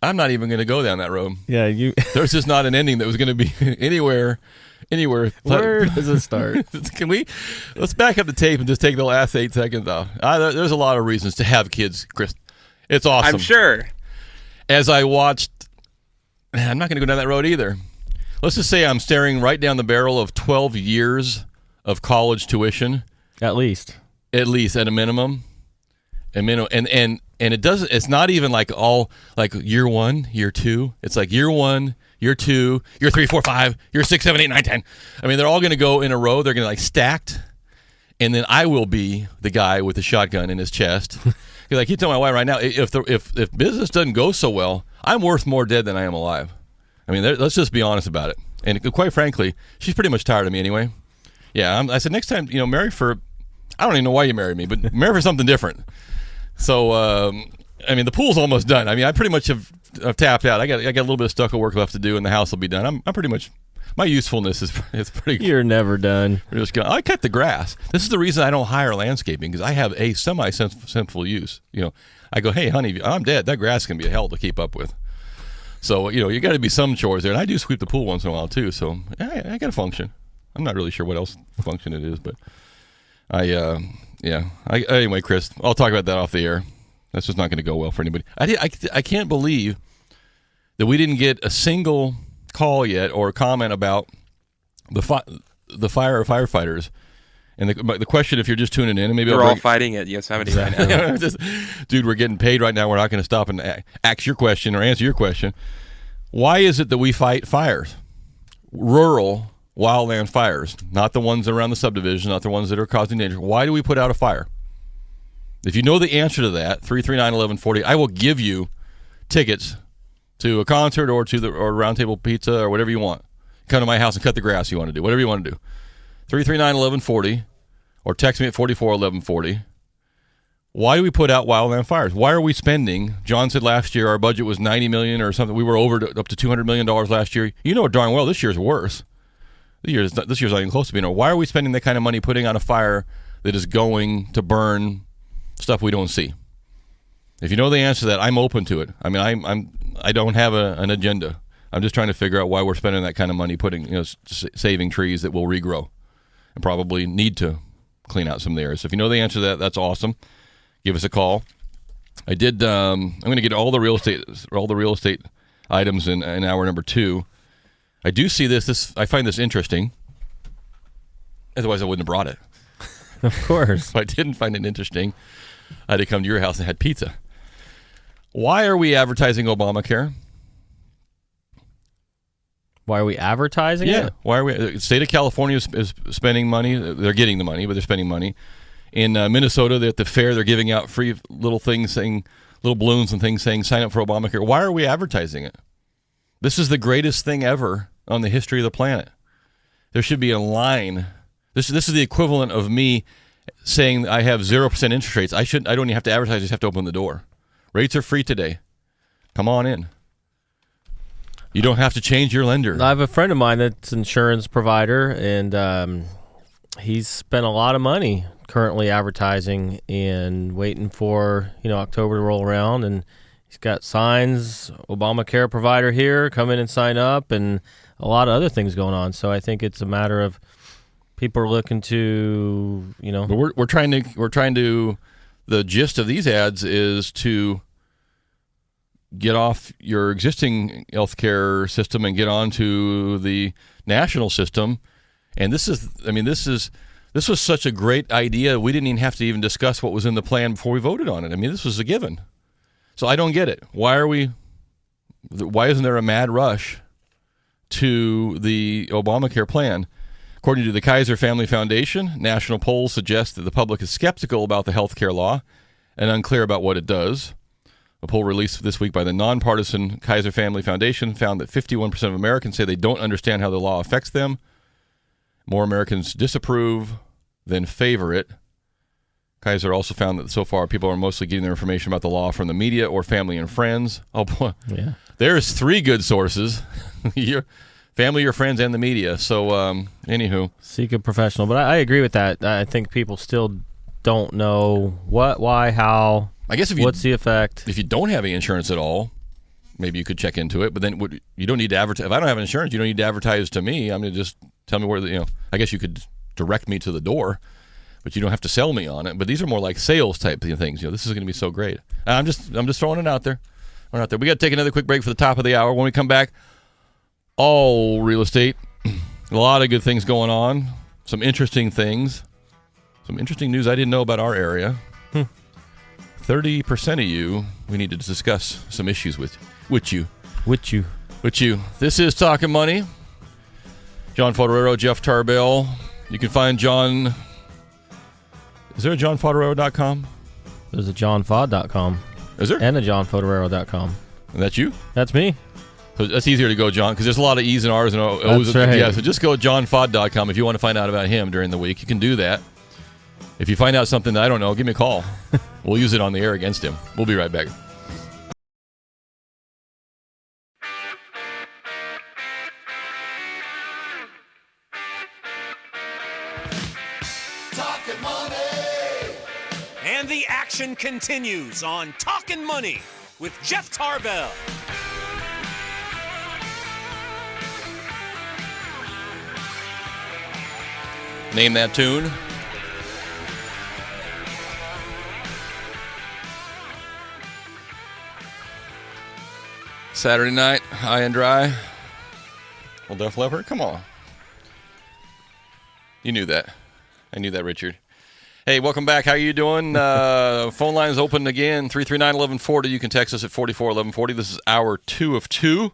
I'm not even going to go down that road. Yeah, There's just not an ending that was going to be anywhere. Where does it start? Let's back up the tape and just take the last 8 seconds off. There's a lot of reasons to have kids, Chris. It's awesome. I'm sure. As I watched, I'm not going to go down that road either. Let's just say I'm staring right down the barrel of 12 years of college tuition. At least at a minimum. And it doesn't. It's not even like all like year 1, year 2. It's like year 1, year 2, year 3, 4, 5, year 6, 7, 8, 9, 10. I mean, they're all going to go in a row. They're going to like stacked, and then I will be the guy with the shotgun in his chest. Because I keep telling my wife right now, if business doesn't go so well, I'm worth more dead than I am alive. I mean, let's just be honest about it. And quite frankly, she's pretty much tired of me anyway. Yeah, I said next time, marry for. I don't even know why you married me, but marry for something different. So, I mean, the pool's almost done. I mean, I pretty much have tapped out. I got a little bit of stucco work left to do, and the house will be done. I'm pretty much. My usefulness is pretty. You're never done. I cut the grass. This is the reason I don't hire landscaping, because I have a semi-sinful use. I go, hey, honey, I'm dead. That grass can be a hell to keep up with. So, you got to be some chores there. And I do sweep the pool once in a while, too. So, I got to function. I'm not really sure what else function it is, but anyway, Chris, I'll talk about that off the air. That's just not going to go well for anybody. I can't believe that we didn't get a single call yet or comment about the firefighters. And the question, if you're just tuning in, and maybe we're all fighting at Yosemite right now. Dude, we're getting paid right now. We're not going to stop and ask your question or answer your question. Why is it that we fight fires? Rural wildland fires, not the ones around the subdivision, not the ones that are causing danger. Why do we put out a fire? If you know the answer to that, 339-1140, I will give you tickets to a concert or or Round Table Pizza or whatever you want. Come to my house and cut the grass you want to do, whatever you want to do. 339-1140 or text me at 441140. Why do we put out wildland fires? Why are we spending? John said last year our budget was $90 million or something. We were up to $200 million last year. You know darn well this year's worse. This year's not even close to being over. Why are we spending that kind of money putting out a fire that is going to burn stuff we don't see? If you know the answer to that, I'm open to it. I mean, I don't have an agenda. I'm just trying to figure out why we're spending that kind of money putting, saving trees that will regrow and probably need to clean out some of the areas. So if you know the answer to that, that's awesome. Give us a call. I'm going to get all the real estate items in hour number 2. I do see this. I find this interesting. Otherwise, I wouldn't have brought it. Of course. If I didn't find it interesting, I had to come to your house and had pizza. Why are we advertising Obamacare? Why are we advertising it? Yeah. Why are we? The state of California is spending money. They're getting the money, but they're spending money. In Minnesota, at the fair, they're giving out free little things saying, little balloons and things saying, sign up for Obamacare. Why are we advertising it? This is the greatest thing ever on the history of the planet. There should be a line. This is the equivalent of me saying I have 0% interest rates. I don't even have to advertise. I just have to open the door. Rates are free today. Come on in. You don't have to change your lender. I have a friend of mine that's an insurance provider, and he's spent a lot of money currently advertising and waiting for October to roll around, and he's got signs, Obamacare provider here, come in and sign up, and a lot of other things going on. So I think it's a matter of people are looking to, But we're trying to. the gist of these ads is to get off your existing healthcare system and get onto the national system. And this was such a great idea. We didn't even have to even discuss what was in the plan before we voted on it. I mean, this was a given. So I don't get it. Why isn't there a mad rush to the Obamacare plan? According to the Kaiser Family Foundation, national polls suggest that the public is skeptical about the health care law and unclear about what it does. A poll released this week by the nonpartisan Kaiser Family Foundation found that 51% of Americans say they don't understand how the law affects them. More Americans disapprove than favor it. Kaiser also found that so far people are mostly getting their information about the law from the media or family and friends. Oh boy, Yeah. There's three good sources: your family, your friends, and the media. So, anywho, Seek a professional. But I agree with that. I think people still don't know what, why, how. I guess what's the effect? If you don't have any insurance at all, maybe you could check into it. But then you don't need to advertise. If I don't have insurance, you don't need to advertise to me. I'm going to just tell me where I guess you could direct me to the door, but you don't have to sell me on it. But these are more like sales type things. This is going to be so great. I'm just throwing it out there. We got to take another quick break for the top of the hour. When we come back, all real estate, a lot of good things going on, some interesting things, some interesting news I didn't know about our area. 30% of you, we need to discuss some issues with you. This is Talkin' Money. John Foderero, Jeff Tarbell. You can find John. Is there a johnfoderero.com? There's a johnfod.com. Is there? And a johnfoderero.com. And that's you? That's me. So that's easier to go, John, because there's a lot of E's and R's and O's. That's right. Yeah, so just go to johnfod.com if you want to find out about him during the week. You can do that. If you find out something that I don't know, give me a call. We'll use it on the air against him. We'll be right back. Talkin' Money. And the action continues on Talkin' Money with Jeff Tarbell. Name that tune. Saturday night, high and dry. Well, Def Leppard, come on. You knew that. I knew that, Richard. Hey, welcome back. How are you doing? Phone lines open again, 339-1140. You can text us at 44-1140. This is hour 2 of 2.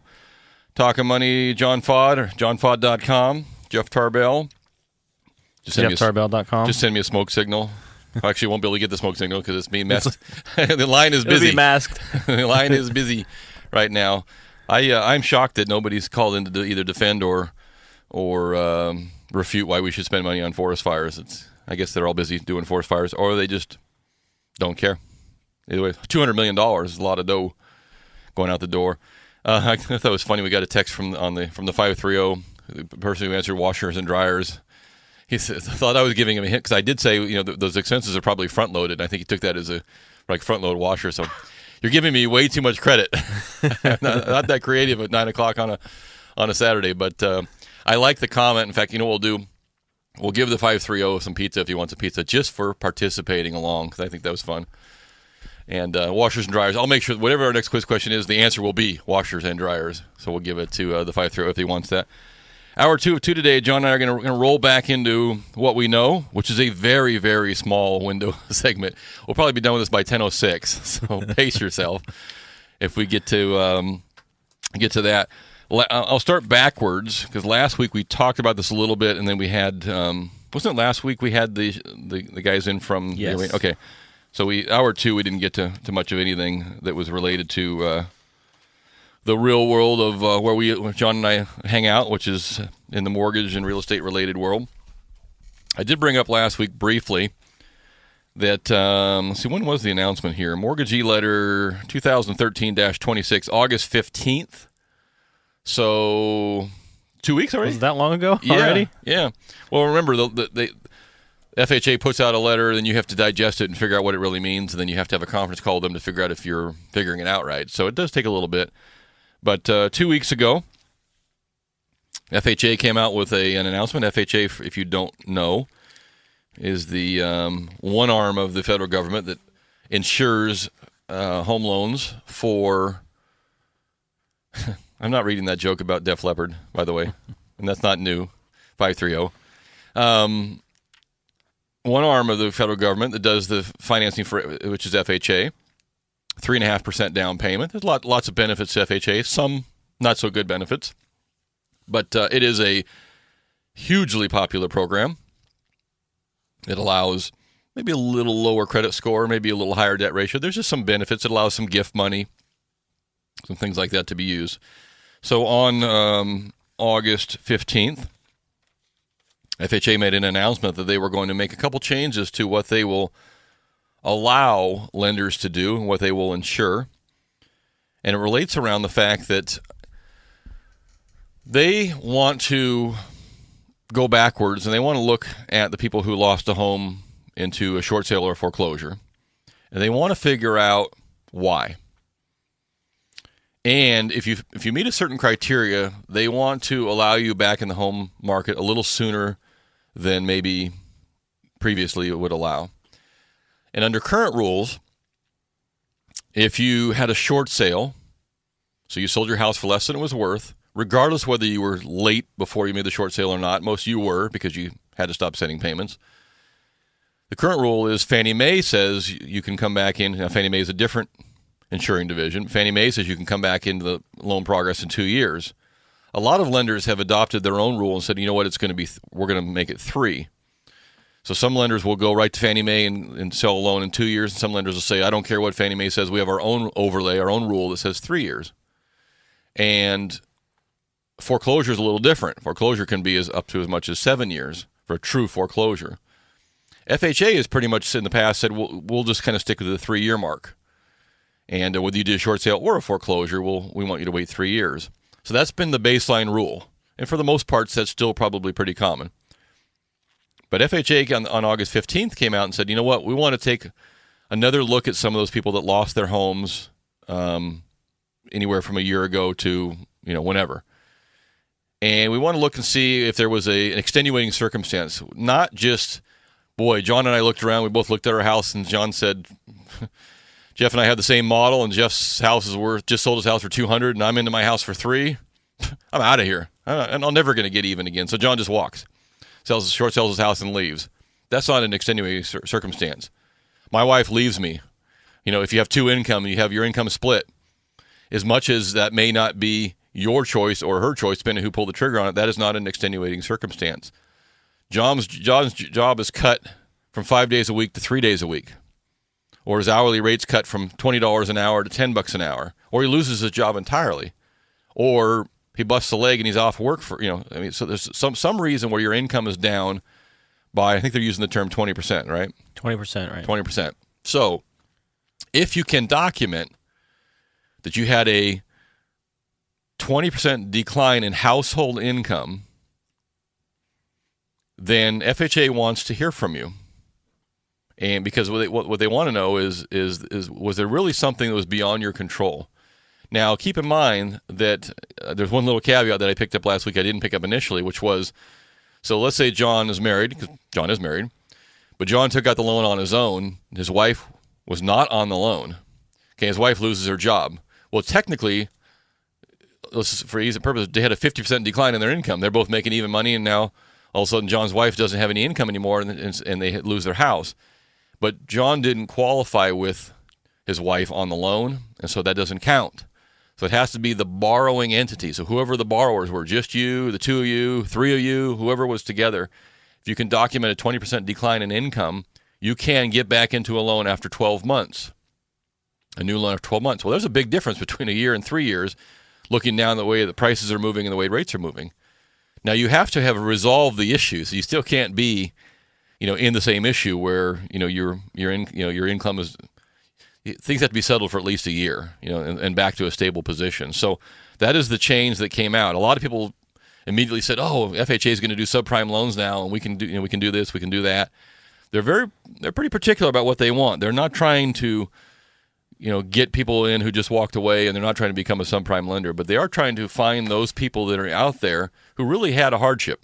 Talking Money, John Fod, or johnfod.com. Jeff Tarbell. JeffTarbell.com. Just send me a smoke signal. I actually won't be able to get the smoke signal because it's being masked. The line is busy. It'll be masked. The line is busy right now. I'm shocked that nobody's called in to either defend or refute why we should spend money on forest fires. I guess they're all busy doing forest fires, or they just don't care. Either way, $200 million is a lot of dough going out the door. I thought it was funny. We got a text from the 530, the person who answered washers and dryers. He thought I was giving him a hint because I did say those expenses are probably front loaded. I think he took that as a front load washer. So you're giving me way too much credit. not that creative at 9 o'clock on a Saturday, but I like the comment. In fact, you know what we'll do? We'll give the 530 some pizza if he wants a pizza, just for participating along, because I think that was fun. And washers and dryers. I'll make sure whatever our next quiz question is, the answer will be washers and dryers. So we'll give it to the 530 if he wants that. Hour 2 of 2 today, John and I are going to roll back into what we know, which is a very, very small window segment. We'll probably be done with this by 10:06, so pace yourself if we get to that. I'll start backwards because last week we talked about this a little bit, and then we had wasn't it last week we had the guys in from yes. Okay, so hour 2 we didn't get to much of anything that was related to the real world of where John and I hang out, which is in the mortgage and real estate related world. I did bring up last week briefly that let's see, when was the announcement here? Mortgagee letter 2013-26, August 15th. So 2 weeks already? Was it that long ago already? Yeah. Well, remember, the FHA puts out a letter, then you have to digest it and figure out what it really means, and then you have to have a conference call with them to figure out if you're figuring it out right. So it does take a little bit. But 2 weeks ago, FHA came out with an announcement. FHA, if you don't know, is the one arm of the federal government that insures home loans for. I'm not reading that joke about Def Leppard, by the way, and that's not new. 530. One arm of the federal government that does the financing for, which is FHA, 3.5% down payment. There's lots of benefits to FHA, some not so good benefits, but it is a hugely popular program. It allows maybe a little lower credit score, maybe a little higher debt ratio. There's just some benefits. It allows some gift money, some things like that to be used. So on August 15th, FHA made an announcement that they were going to make a couple changes to what they will allow lenders to do and what they will insure. And it relates around the fact that they want to go backwards and they want to look at the people who lost a home into a short sale or a foreclosure. And they want to figure out why. And if you meet a certain criteria, they want to allow you back in the home market a little sooner than maybe previously it would allow. And under current rules, if you had a short sale, so you sold your house for less than it was worth, regardless whether you were late before you made the short sale or not, most of you were because you had to stop sending payments. The current rule is Fannie Mae says you can come back in. Now, Fannie Mae is a different insuring division. Fannie Mae says you can come back into the loan progress in 2 years. A lot of lenders have adopted their own rule and said, you know what, it's going to be, we're going to make it 3. So some lenders will go right to Fannie Mae and sell a loan in 2 years. And some lenders will say, I don't care what Fannie Mae says. We have our own overlay, our own rule that says 3 years. And foreclosure is a little different. Foreclosure can be up to as much as 7 years for a true foreclosure. FHA has pretty much in the past said, we'll just kind of stick with the 3-year mark. And whether you do a short sale or a foreclosure, we want you to wait 3 years. So that's been the baseline rule. And for the most part, that's still probably pretty common. But FHA on August 15th came out and said, you know what, we want to take another look at some of those people that lost their homes anywhere from a year ago to, whenever. And we want to look and see if there was an extenuating circumstance. Not just, boy, John and I looked around, we both looked at our house, and John said, Jeff and I have the same model, and Jeff's house is just sold his house for $200, and I'm into my house for $3. I'm out of here. And I'm never going to get even again. So John just walks, short sells his house and leaves. That's not an extenuating circumstance. My wife leaves me. If you have 2 income and you have your income split, as much as that may not be your choice or her choice, depending on who pulled the trigger on it, that is not an extenuating circumstance. John's job is cut from 5 days a week to 3 days a week. Or his hourly rate's cut from $20 an hour to $10 an hour, or he loses his job entirely, or he busts a leg and he's off work for, so there's some reason where your income is down by, I think they're using the term 20%, right? 20%, right. 20%. So if you can document that you had a 20% decline in household income, then FHA wants to hear from you. And because what they want to know is was there really something that was beyond your control? Now, keep in mind that there's one little caveat that I picked up last week I didn't pick up initially, which was, so let's say John is married, because John is married, but John took out the loan on his own. His wife was not on the loan. Okay, his wife loses her job. Well, technically, for ease of purpose, they had a 50% decline in their income. They're both making even money, and now all of a sudden John's wife doesn't have any income anymore, and they lose their house. But John didn't qualify with his wife on the loan, and so that doesn't count. So it has to be the borrowing entity. So whoever the borrowers were, just you, the 2 of you, 3 of you, whoever was together, if you can document a 20% decline in income, you can get back into a loan after 12 months, a new loan after 12 months. Well, there's a big difference between a year and 3 years, looking down the way the prices are moving and the way rates are moving. Now, you have to have resolved the issue, so you still can't be in the same issue where, your income is, things have to be settled for at least a year, and back to a stable position. So that is the change that came out. A lot of people immediately said, "Oh, FHA is going to do subprime loans now, and we can do this, we can do that." They're pretty particular about what they want. They're not trying to, get people in who just walked away, and they're not trying to become a subprime lender, but they are trying to find those people that are out there who really had a hardship.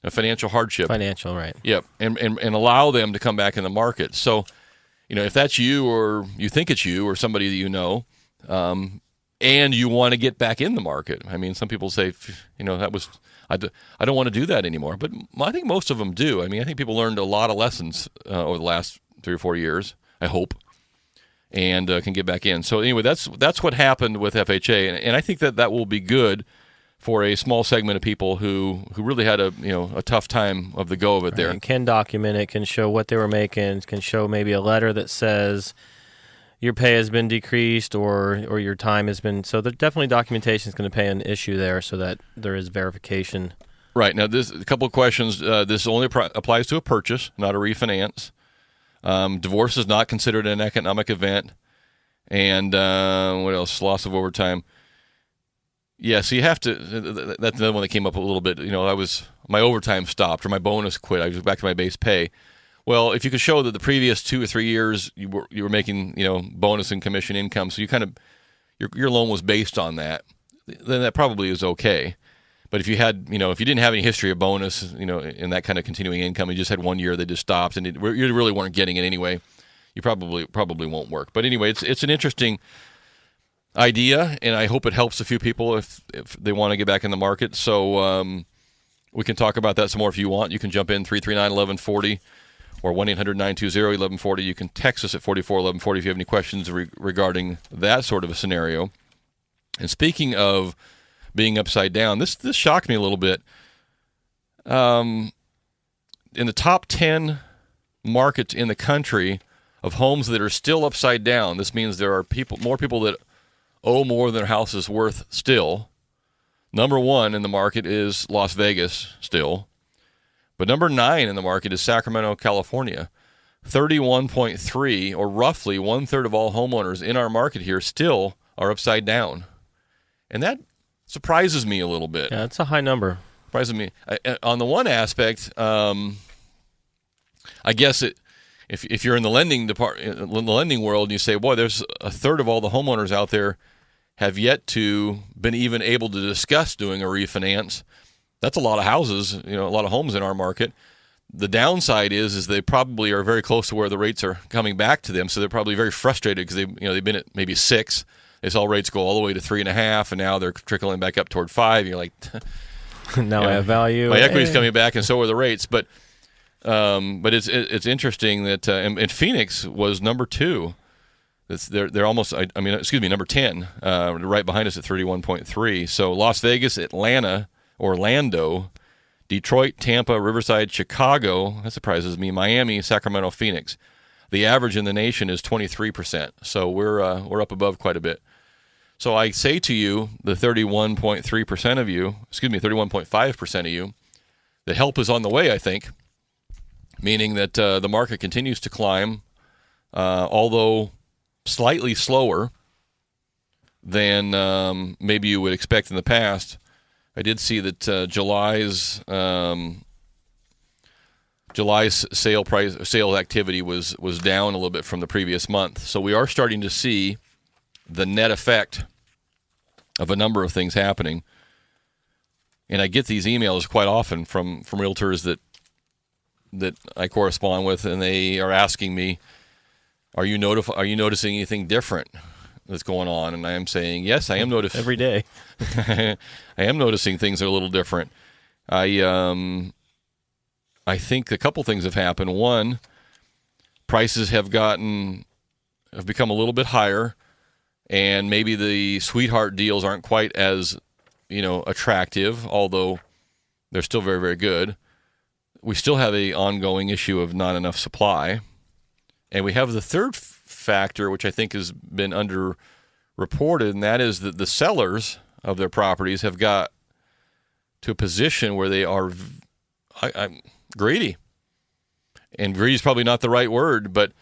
A financial hardship. Financial, right. Yep, and allow them to come back in the market. So if that's you or you think it's you or somebody that you know, and you want to get back in the market. I mean, some people say, I don't want to do that anymore. But I think most of them do. I mean, I think people learned a lot of lessons over the last 3 or 4 years, I hope, and can get back in. So anyway, that's what happened with FHA, and I think that will be good for a small segment of people who really had a tough time of the go of it there. Right. Can document it, can show what they were making, can show maybe a letter that says your pay has been decreased or your time has been. So there definitely documentation is going to play an issue there, so that there is verification. Right. Now, a couple of questions. This only applies to a purchase, not a refinance. Divorce is not considered an economic event. And what else? Loss of overtime. Yeah, so you have to. That's another one that came up a little bit. My overtime stopped or my bonus quit. I was back to my base pay. Well, if you could show that the previous 2 or 3 years you were making bonus and commission income, so you kind of your loan was based on that, then that probably is okay. But if you had if you didn't have any history of bonus and that kind of continuing income, you just had 1 year they just stopped and you really weren't getting it anyway, you probably won't work. But anyway, it's an interesting idea, and I hope it helps a few people if they want to get back in the market. So we can talk about that some more if you want. You can jump in 339-1140 or 1-800-920-1140. You can text us at 44-1140 if you have any questions regarding that sort of a scenario. And speaking of being upside down, this shocked me a little bit. In the top 10 markets in the country of homes that are still upside down, this means there are more people that owe more than their house is worth still. Number 1 in the market is Las Vegas still. But number 9 in the market is Sacramento, California. 31.3, or roughly 1/3 of all homeowners in our market here still are upside down. And that surprises me a little bit. Yeah, that's a high number. Surprises me. On the one aspect, I guess if you're in the lending in the lending world and you say, boy, there's 1/3 of all the homeowners out there have yet to been even able to discuss doing a refinance. That's a lot of houses, a lot of homes in our market. The downside is they probably are very close to where the rates are coming back to them, so they're probably very frustrated because they've been at maybe 6. They saw rates go all the way to 3.5, and now they're trickling back up toward 5. You're like, now I have value. My equity's coming back, and so are the rates. But it's interesting that and Phoenix was number 2. They're almost number 10, right behind us at 31.3. So Las Vegas, Atlanta, Orlando, Detroit, Tampa, Riverside, Chicago, that surprises me, Miami, Sacramento, Phoenix. The average in the nation is 23%. So we're up above quite a bit. So I say to you, the 31.3% of you, 31.5% of you, that help is on the way, I think, meaning that the market continues to climb, although slightly slower than maybe you would expect in the past. I did see that July's sale activity was down a little bit from the previous month. So we are starting to see the net effect of a number of things happening. And I get these emails quite often from realtors that I correspond with, and they are asking me, Are you noticing anything different that's going on? And I am saying, yes, I am noticing. Every day. I am noticing things are a little different. I think a couple things have happened. One, prices have become a little bit higher, and maybe the sweetheart deals aren't quite as, attractive, although they're still very, very good. We still have an ongoing issue of not enough supply. And we have the third factor, which I think has been underreported, and that is that the sellers of their properties have got to a position where they are greedy. And greedy is probably not the right word, but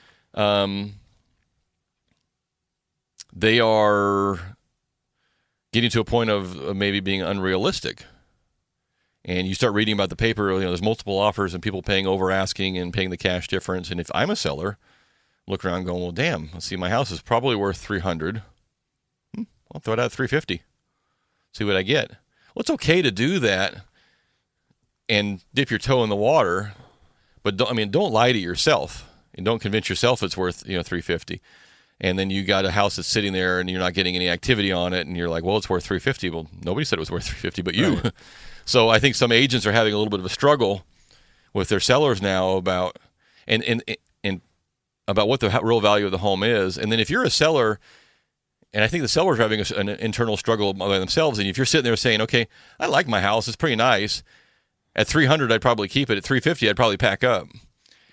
they are getting to a point of maybe being unrealistic. And you start reading about the paper, there's multiple offers and people paying over asking and paying the cash difference. And if I'm a seller, look around going, well, damn, let's see, my house is probably worth $300. I'll throw it out at $350. See what I get. Well, it's okay to do that and dip your toe in the water, but don't lie to yourself. And don't convince yourself it's worth $350. And then you got a house that's sitting there and you're not getting any activity on it, and you're like, well, it's worth $350. Well, nobody said it was worth $350 but you. Right. So I think some agents are having a little bit of a struggle with their sellers now about and about what the real value of the home is. And then if you're a seller, and I think the sellers are having an internal struggle by themselves, and if you're sitting there saying, okay, I like my house, it's pretty nice. At $300, I'd probably keep it. At $350, I'd probably pack up.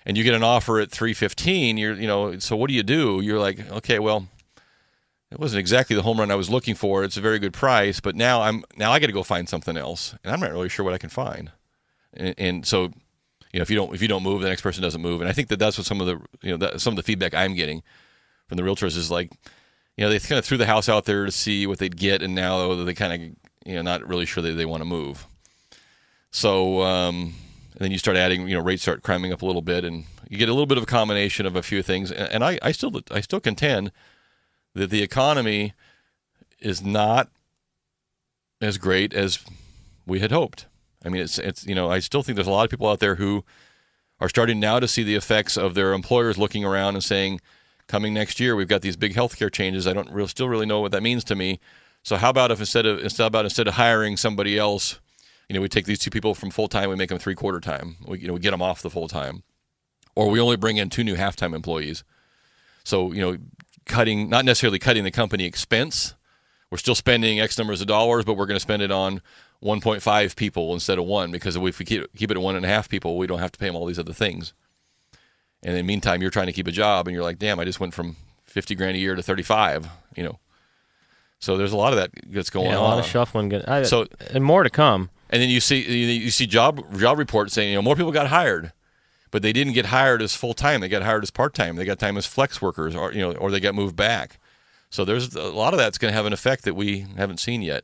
And you get an offer at $315, so what do? You're like, okay, well, it wasn't exactly the home run I was looking for. It's a very good price, but now I got to go find something else, and I'm not really sure what I can find. And so, if you don't move, the next person doesn't move. And I think that's what some of the feedback I'm getting from the realtors is like, they kind of threw the house out there to see what they'd get, and now they kind of not really sure that they want to move. So. And then you start adding, rates start climbing up a little bit, and you get a little bit of a combination of a few things. And I still contend that the economy is not as great as we had hoped. I mean, it's I still think there's a lot of people out there who are starting now to see the effects of their employers looking around and saying, coming next year, we've got these big healthcare changes. I don't still really know what that means to me. So how about if instead of hiring somebody else, we take these two people from full-time, we make them three-quarter time. We get them off the full-time. Or we only bring in two new half-time employees. So, not necessarily cutting the company expense. We're still spending X numbers of dollars, but we're going to spend it on 1.5 people instead of 1, because if we keep it at 1.5 people, we don't have to pay them all these other things. And in the meantime, you're trying to keep a job, and you're like, damn, I just went from $50,000 a year to 35, So there's a lot of that that's going on. A lot of shuffling. And more to come. And then you see job reports saying, more people got hired, but they didn't get hired as full-time. They got hired as part-time. They got time as flex workers, or they got moved back. So there's a lot of that's going to have an effect that we haven't seen yet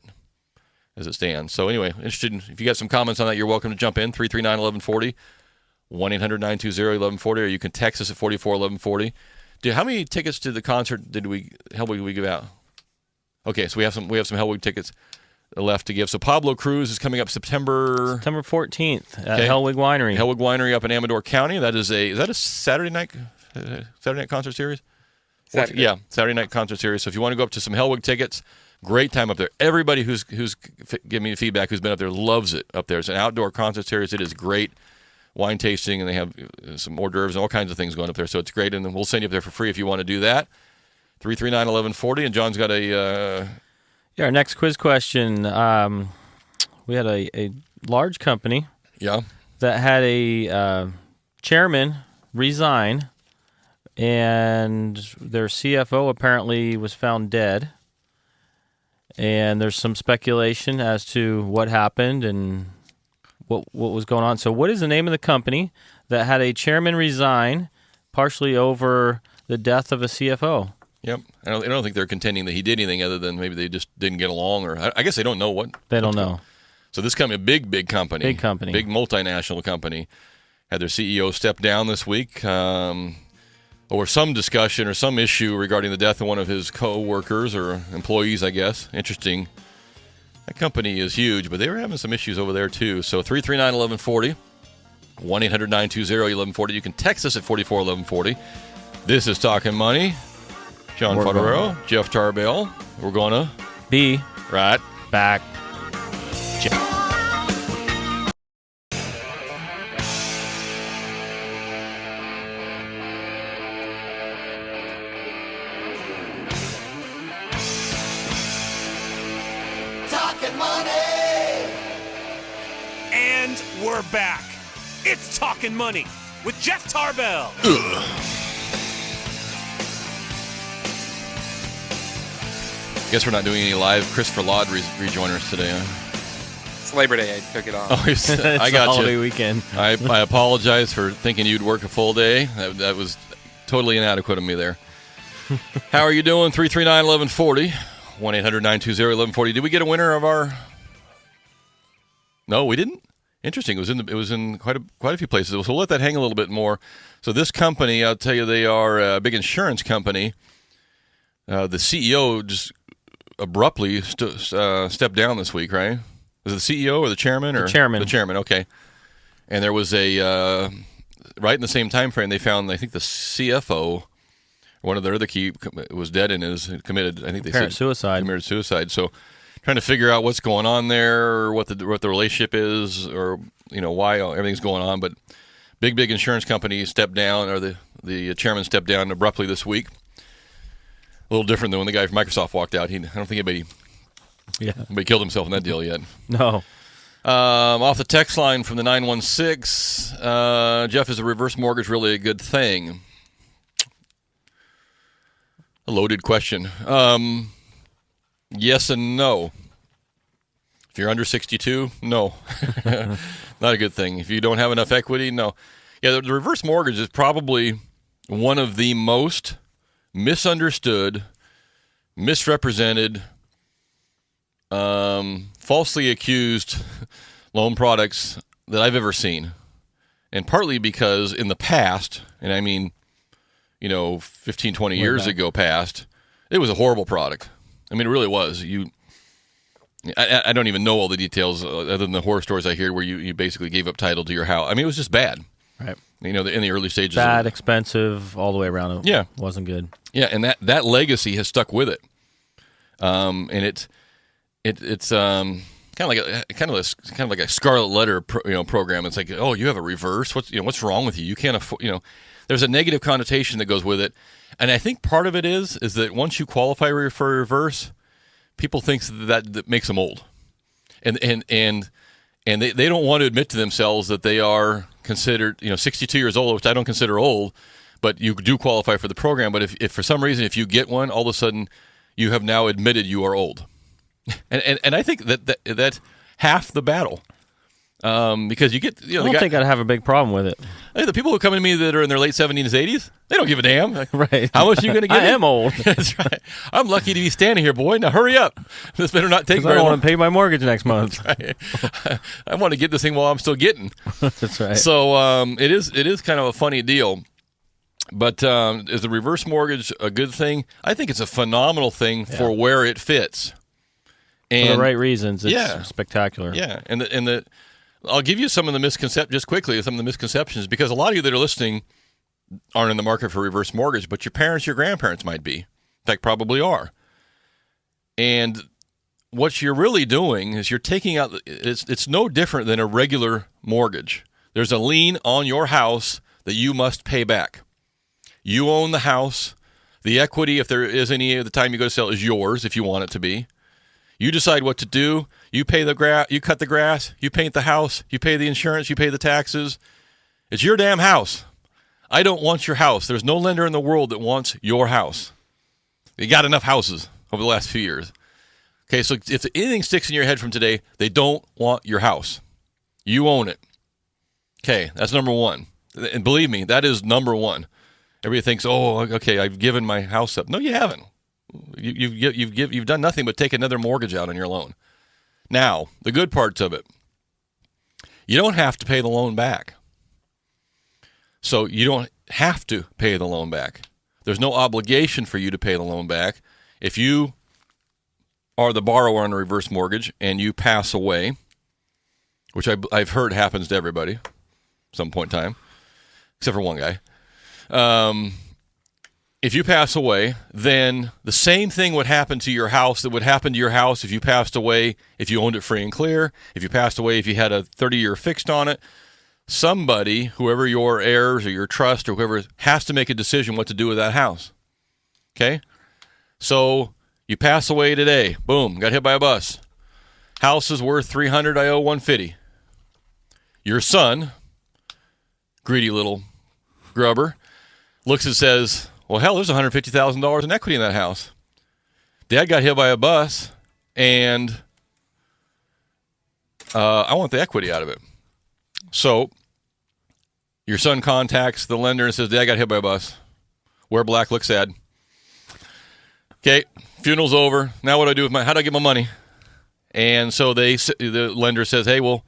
as it stands. So anyway, if you got some comments on that, you're welcome to jump in, 339-1140, 1-800-920-1140, or you can text us at 44-1140. How many tickets to the concert did we give out? Okay, so we have some Hellweek tickets left to give. So Pablo Cruz is coming up September 14th at Hellwig Winery. Hellwig Winery up in Amador County. Is that a Saturday night concert series? Saturday. Yeah, Saturday night concert series. So if you want to go up to some Hellwig tickets, great time up there. Everybody who's giving me feedback who's been up there loves it up there. It's an outdoor concert series. It is great. Wine tasting, and they have some hors d'oeuvres and all kinds of things going up there. So it's great, and then we'll send you up there for free if you want to do that. 339-1140, and John's got our next quiz question. We had a large company that had a chairman resign, and their CFO apparently was found dead. And there's some speculation as to what happened and what was going on. So what is the name of the company that had a chairman resign partially over the death of a CFO? Yep. I don't think they're contending that he did anything other than maybe they just didn't get along, or I guess they don't know what. They don't know. So this company, a big company. Big multinational company, had their CEO step down this week over some discussion or some issue regarding the death of one of his co-workers or employees, I guess. Interesting. That company is huge, but they were having some issues over there too. So 339-1140, 1-800-920-1140. You can text us at 44-1140. This is Talkin' Money. John Fodorero, Jeff Tarbell. We're going to be right back. Talkin' Money! And we're back. It's Talkin' Money with Jeff Tarbell. Guess we're not doing any live Christopher Laud rejoiners today, huh? It's Labor Day. I took it off. Oh, it's I got holiday you. Weekend. I apologize for thinking you'd work a full day. That was totally inadequate of me there. How are you doing? 339-1140, 1-800-920-1140. Did we get a winner of our? No, we didn't. Interesting. It was in quite a few places. So we'll let that hang a little bit more. So this company, I'll tell you, they are a big insurance company. The CEO just abruptly stepped down this week, right? Was it the CEO or the chairman? The chairman. The chairman, okay. And there was a right in the same time frame, they found, I think, the CFO, one of their other key, was dead and is committed. I think they Apparent said suicide. committed suicide. So, trying to figure out what's going on there, or what the relationship is, or why everything's going on. But big insurance company stepped down, or the chairman stepped down abruptly this week. A little different than when the guy from Microsoft walked out. I don't think anybody killed himself in that deal yet. No. Off the text line from the 916, Jeff, is a reverse mortgage really a good thing? A loaded question. Yes and no. If you're under 62, no. Not a good thing. If you don't have enough equity, no. Yeah, the reverse mortgage is probably one of the most misunderstood, misrepresented, falsely accused loan products that I've ever seen. And partly because in the past, and I mean, 15, 20 years ago past, it was a horrible product. I mean, it really was. I don't even know all the details other than the horror stories I hear where you basically gave up title to your house. I mean, it was just bad. Right. In the early stages. Bad, expensive, all the way around. Yeah. Wasn't good. Yeah, and that legacy has stuck with it. And it's kind of like a scarlet letter program. It's like, oh, you have a reverse. What's wrong with you? You can't afford. There's a negative connotation that goes with it, and I think part of it is that once you qualify for a reverse, people think that makes them old, and they don't want to admit to themselves that they are considered 62 years old, which I don't consider old, but you do qualify for the program. But if for some reason if you get one, all of a sudden you have now admitted you are old. And I think that's half the battle, because you get I don't think I'd have a big problem with it. The people who come to me that are in their late 70s, 80s, they don't give a damn. Right? How much are you going to give? I am old. That's right. I'm lucky to be standing here, boy. Now hurry up. This better not take very I don't long. want to pay my mortgage next month. Right. I want to get this thing while I'm still getting. That's right. So it is kind of a funny deal. But is the reverse mortgage a good thing? I think it's a phenomenal thing for where it fits. And, for the right reasons, it's spectacular. Yeah, and I'll give you some of the misconceptions, because a lot of you that are listening aren't in the market for reverse mortgage, but your parents, your grandparents might be. In fact, probably are. And what you're really doing is you're taking out, it's no different than a regular mortgage. There's a lien on your house that you must pay back. You own the house. The equity, if there is any at the time you go to sell, is yours if you want it to be. You decide what to do. You pay you cut the grass. You paint the house. You pay the insurance. You pay the taxes. It's your damn house. I don't want your house. There's no lender in the world that wants your house. You got enough houses over the last few years. Okay, so if anything sticks in your head from today, they don't want your house. You own it. Okay, that's number one. And believe me, that is number one. Everybody thinks, oh, okay, I've given my house up. No, you haven't. You've done nothing but take another mortgage out on your loan. Now, the good parts of it, you don't have to pay the loan back. So you don't have to pay the loan back. There's no obligation for you to pay the loan back. If you are the borrower on a reverse mortgage and you pass away, which I've heard happens to everybody at some point in time, except for one guy. If you pass away, then the same thing would happen to your house that would happen to your house if you passed away, if you owned it free and clear, if you passed away, if you had a 30-year fixed on it. Somebody, whoever your heirs or your trust or whoever, has to make a decision what to do with that house. Okay? So you pass away today. Boom, got hit by a bus. House is worth $300, I owe $150. Your son, greedy little grubber, looks and says, well, hell, there's $150,000 in equity in that house. Dad got hit by a bus, and I want the equity out of it. So your son contacts the lender and says, Dad got hit by a bus. Wear black, look sad. Okay, funeral's over. Now what do I do with how do I get my money? And so the lender says, hey, we'll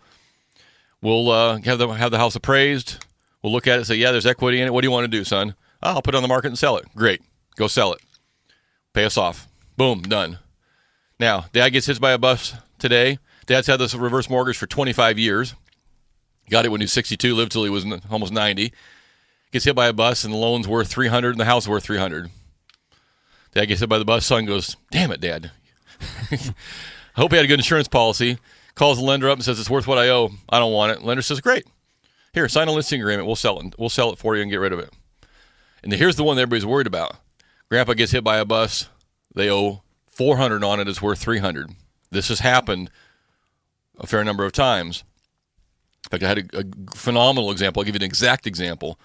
have the house appraised. We'll look at it and say, yeah, there's equity in it. What do you want to do, son? I'll put it on the market and sell it. Great. Go sell it. Pay us off. Boom, done. Now, Dad gets hit by a bus today. Dad's had this reverse mortgage for 25 years. Got it when he was 62, lived till he was almost 90. gets hit by a bus and the loan's worth $300 and the house is worth $300. Dad gets hit by the bus. Son goes, "Damn it, Dad." I hope he had a good insurance policy. Calls the lender up and says, "It's worth what I owe. I don't want it." Lender says, "Great. Here, sign a listing agreement. We'll sell it. We'll sell it for you and get rid of it." And here's the one that everybody's worried about. Grandpa gets hit by a bus. They owe $400 on it. It's worth $300. This has happened a fair number of times. In fact, I had a phenomenal example. I'll give you an exact example.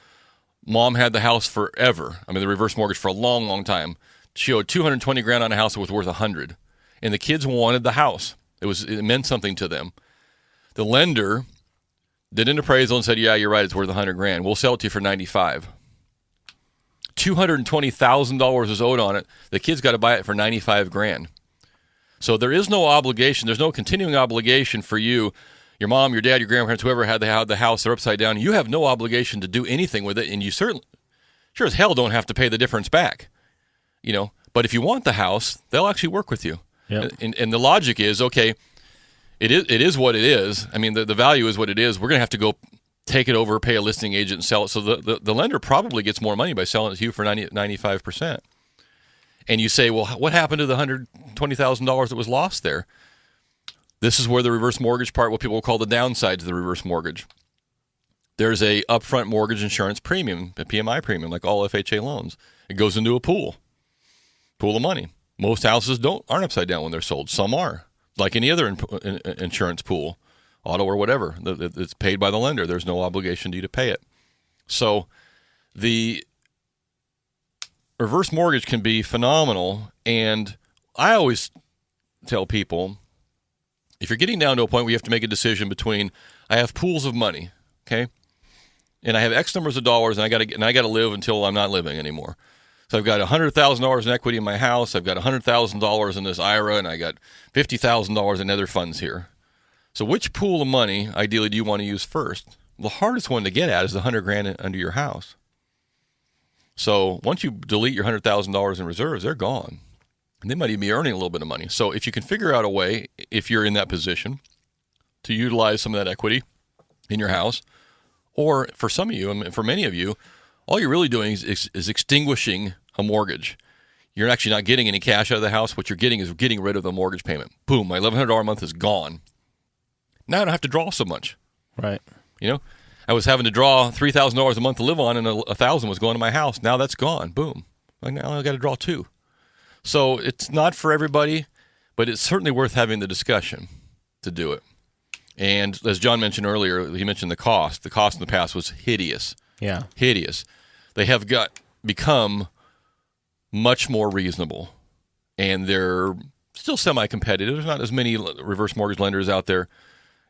Mom had the house forever. I mean, the reverse mortgage for a long, long time. She owed $220,000 on a house that was worth $100, and the kids wanted the house. It meant something to them. The lender did an appraisal and said, "Yeah, you're right. It's worth $100,000. We'll sell it to you for $95,000." $220,000 is owed on it. The kids got to buy it for $95,000. So there is no obligation. There's no continuing obligation for you. Your mom, your dad, your grandparents, whoever had the house, they're upside down. You have no obligation to do anything with it, and you certainly, sure as hell, don't have to pay the difference back. But if you want the house, they'll actually work with you. Yep. And the logic is, okay, it is what it is. I mean, the value is what it is. We're going to have to go take it over, pay a listing agent, and sell it. So the lender probably gets more money by selling it to you for 95%. And you say, well, what happened to the $120,000 that was lost there? This is where the reverse mortgage part, what people will call the downside to the reverse mortgage. There's a upfront mortgage insurance premium, a PMI premium, like all FHA loans. It goes into a pool of money. Most houses aren't upside down when they're sold. Some are, like any other insurance pool, auto or whatever. It's paid by the lender. There's no obligation to you to pay it. So the reverse mortgage can be phenomenal, and I always tell people, if you're getting down to a point where you have to make a decision between, I have pools of money, okay, and I have X numbers of dollars, and I got to live until I'm not living anymore. So I've got $100,000 in equity in my house, I've got $100,000 in this IRA, and I got $50,000 in other funds here. So which pool of money, ideally, do you want to use first? The hardest one to get at is the $100,000 under your house. So once you delete your $100,000 in reserves, they're gone. And they might even be earning a little bit of money. So if you can figure out a way, if you're in that position, to utilize some of that equity in your house, or for some of you, and for many of you, all you're really doing is extinguishing a mortgage. You're actually not getting any cash out of the house. What you're getting is getting rid of the mortgage payment. Boom, my $1,100 a month is gone. Now I don't have to draw so much. Right. I was having to draw $3,000 a month to live on, and $1,000 was going to my house. Now that's gone. Boom. Like now I got to draw $2,000. So it's not for everybody, but it's certainly worth having the discussion to do it. And as John mentioned earlier, he mentioned the cost. The cost in the past was hideous. Yeah. Hideous. They have become much more reasonable, and they're still semi-competitive. There's not as many reverse mortgage lenders out there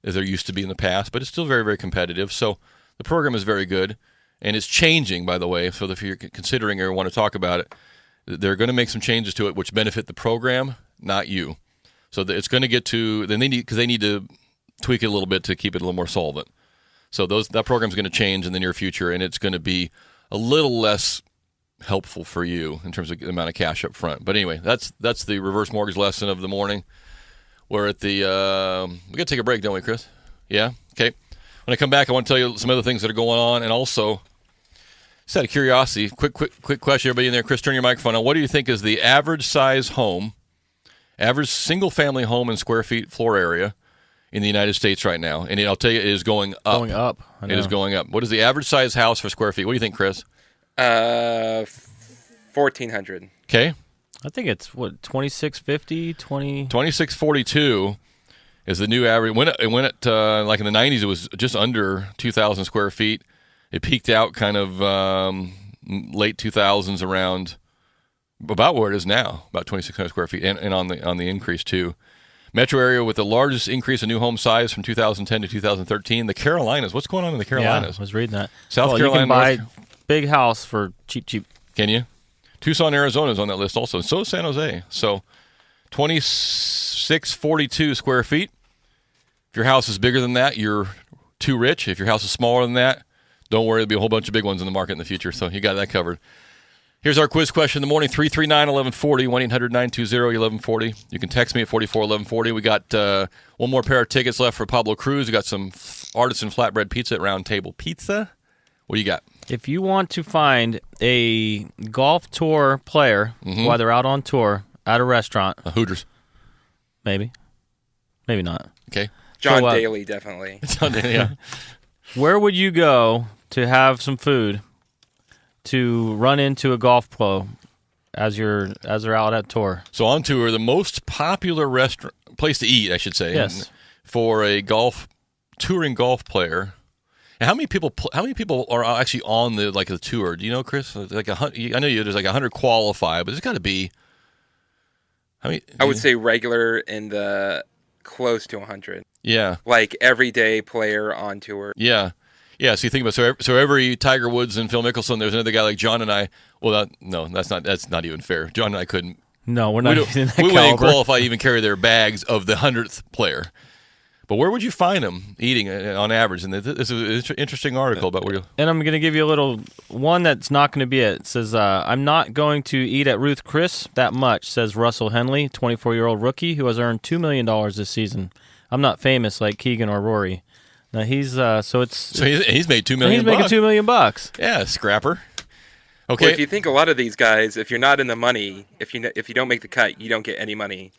as there used to be in the past, but it's still very, very competitive. So the program is very good, and it's changing, by the way. So if you're considering or want to talk about it, they're going to make some changes to it which benefit the program, not you. So it's going to get to, then they need to tweak it a little bit to keep it a little more solvent. So that program's going to change in the near future, and it's going to be a little less helpful for you in terms of the amount of cash up front. But anyway, that's the reverse mortgage lesson of the morning. We're at the we got to take a break, don't we, Chris? Yeah? Okay. When I come back, I want to tell you some other things that are going on, and also, just out of curiosity, quick question, everybody in there. Chris, turn your microphone on. What do you think is the average size home, average single-family home in square feet floor area in the United States right now? And I'll tell you, it is going up. Going up. I know. It is going up. What is the average size house for square feet? What do you think, Chris? 1,400. Okay. I think it's, 2650, 2642 is the new average. It went at like in the 90s, it was just under 2,000 square feet. It peaked out kind of late 2000s around about where it is now, about 2,600 square feet, and on the increase too. Metro area with the largest increase in new home size from 2010 to 2013. The Carolinas. What's going on in the Carolinas? Yeah, I was reading that. South Carolina. You can buy big house for cheap. Can you? Tucson, Arizona is on that list also. So is San Jose. So 2642 square feet. If your house is bigger than that, you're too rich. If your house is smaller than that, don't worry. There'll be a whole bunch of big ones in the market in the future. So you got that covered. Here's our quiz question in the morning, 339-1140, 1-800-920-1140. You can text me at 44-1140. We got one more pair of tickets left for Pablo Cruz. We got some artisan flatbread pizza at Round Table Pizza. What do you got? If you want to find a golf tour player while they're out on tour at a restaurant, Hooters, maybe not. Okay, John So, Daly, definitely. John Daly, yeah. Where would you go to have some food to run into a golf pro as they're out at tour? So on tour, the most popular place to eat, I should say, Yes. for a touring golf player. And how many people are actually on the tour? Do you know, Chris? Like I know there's like 100 qualify, but there's got to be. I would say regular in the close to 100. Yeah. Like everyday player on tour. Yeah. Yeah, so you think about so every Tiger Woods and Phil Mickelson, there's another guy like John and I. Well, that's not even fair. John and I couldn't. No, we're not. We using that wouldn't caliber. qualify to even carry their bags of the 100th player. But where would you find them eating on average? And this is an interesting article about where you. And I'm going to give you a little one that's not going to be it. It says, I'm not going to eat at Ruth Chris that much, says Russell Henley, 24-year-old rookie who has earned $2 million this season. I'm not famous like Keegan or Rory. Now he's he's made $2 million. He's making $2 million. Yeah, scrapper. Okay. Well, if you think a lot of these guys, if you're not in the money, if you don't make the cut, you don't get any money.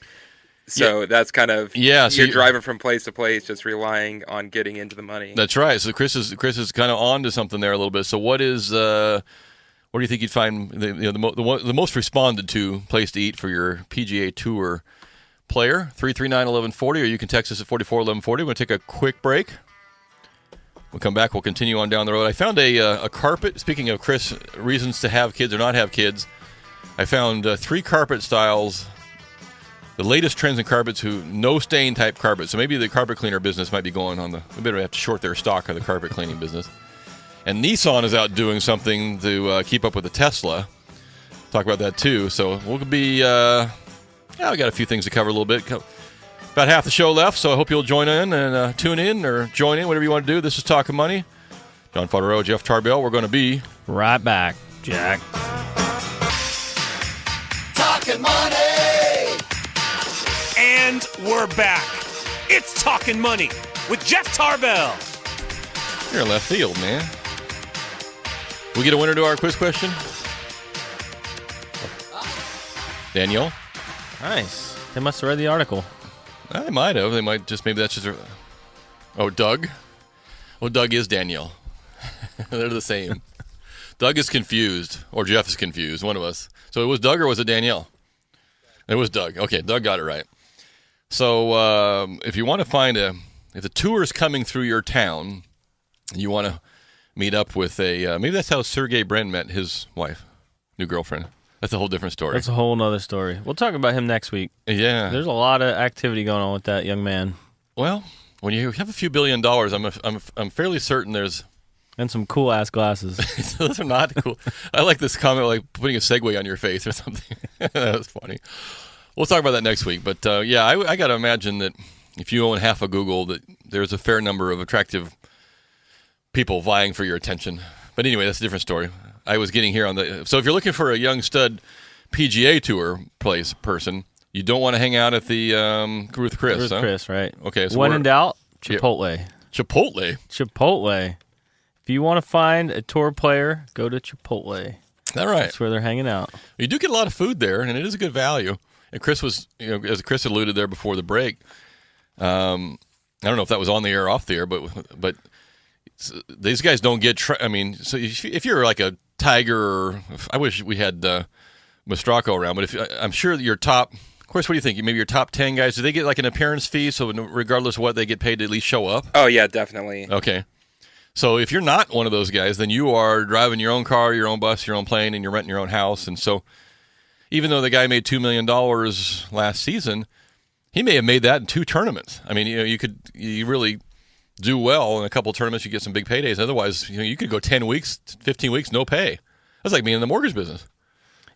So that's kind of so you're driving from place to place, just relying on getting into the money. That's right. So Chris is kind of on to something there a little bit. So what do you think you'd find the most responded to place to eat for your PGA Tour player? 339-1140, or you can text us at 44-1140. We're going to take a quick break. We'll come back. We'll continue on down the road. I found a carpet. Speaking of Chris, reasons to have kids or not have kids, I found 3 carpet styles. The latest trends in carpets, no stain type carpet. So maybe the carpet cleaner business might be going on we better have to short their stock of the carpet cleaning business. And Nissan is out doing something to keep up with the Tesla. Talk about that too. So we'll be, we got a few things to cover a little bit. About half the show left, so I hope you'll join in and tune in or join in, whatever you want to do. This is Talkin' Money. John Fodero, Jeff Tarbell. We're going to be right back, Jack. Talkin' Money. And we're back. It's Talkin' Money with Jeff Tarbell. You're in left field, man. We get a winner to our quiz question? Danielle? Nice. They must have read the article. They might have. They might just, maybe that's just Doug? Oh, Doug is Danielle. They're the same. Doug is confused, or Jeff is confused, one of us. So it was Doug or was it Danielle? It was Doug. Okay, Doug got it right. So if you want to find if the tour is coming through your town, you want to meet up with maybe that's how Sergey Brin met his wife, new girlfriend. That's a whole different story. That's a whole nother story. We'll talk about him next week. Yeah. There's a lot of activity going on with that young man. Well, when you have a few $1 billion, I'm fairly certain there's... And some cool-ass glasses. Those are not cool. I like this comment, like putting a Segway on your face or something. That was funny. We'll talk about that next week. But, I got to imagine that if you own half of Google, that there's a fair number of attractive people vying for your attention. But anyway, that's a different story. I was getting here on the... So if you're looking for a young stud PGA Tour person, you don't want to hang out at the Ruth Chris, Ruth Chris, right. Okay. So when in doubt, Chipotle. Yeah. Chipotle? Chipotle. If you want to find a tour player, go to Chipotle. Is that right? That's where they're hanging out. You do get a lot of food there, and it is a good value. And Chris was, as Chris alluded there before the break, I don't know if that was on the air or off the air, but these guys don't get. So if you're like a Tiger, or I wish we had Mastracco around, but I'm sure that your top. Of course, what do you think? Maybe your top 10 guys, do they get like an appearance fee? So regardless of what, they get paid to at least show up. Oh yeah, definitely. Okay. So if you're not one of those guys, then you are driving your own car, your own bus, your own plane, and you're renting your own house. And so even though the guy made $2 million last season, he may have made that in 2 tournaments. I mean, you really do well in a couple of tournaments, you get some big paydays. Otherwise, you could go 10 weeks, 15 weeks, no pay. That's like being in the mortgage business.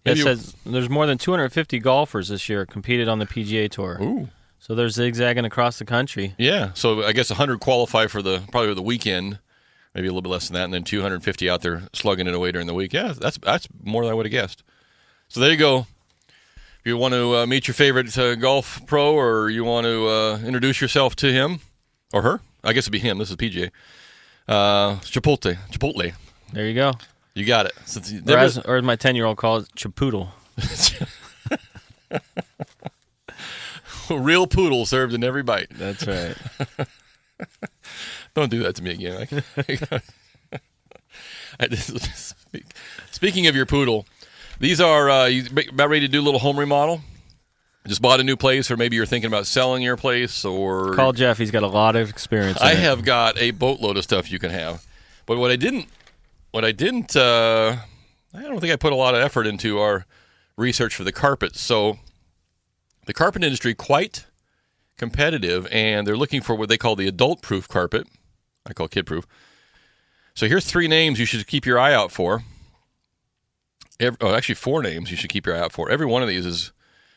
It says there's more than 250 golfers this year competed on the PGA Tour. Ooh. So they're zigzagging across the country. Yeah. So I guess 100 qualify for probably the weekend. Maybe a little bit less than that, and then 250 out there slugging it away during the week. Yeah, that's more than I would have guessed. So there you go. If you want to meet your favorite golf pro, or you want to introduce yourself to him or her, I guess it'd be him. This is PGA. Chipotle. There you go. You got it. Or as my 10-year-old calls it, Chipoodle. Real poodle served in every bite. That's right. Don't do that to me again. Speaking of your poodle, these are you about ready to do a little home remodel? Just bought a new place, or maybe you're thinking about selling your place, or call Jeff. He's got a lot of experience. I have got a boatload of stuff you can have, but what I didn't, I don't think I put a lot of effort into our research for the carpets. So the carpet industry quite competitive, and they're looking for what they call the adult-proof carpet. I call kid-proof. So here's 3 names you should keep your eye out for. Actually 4 names you should keep your eye out for. Every one of these is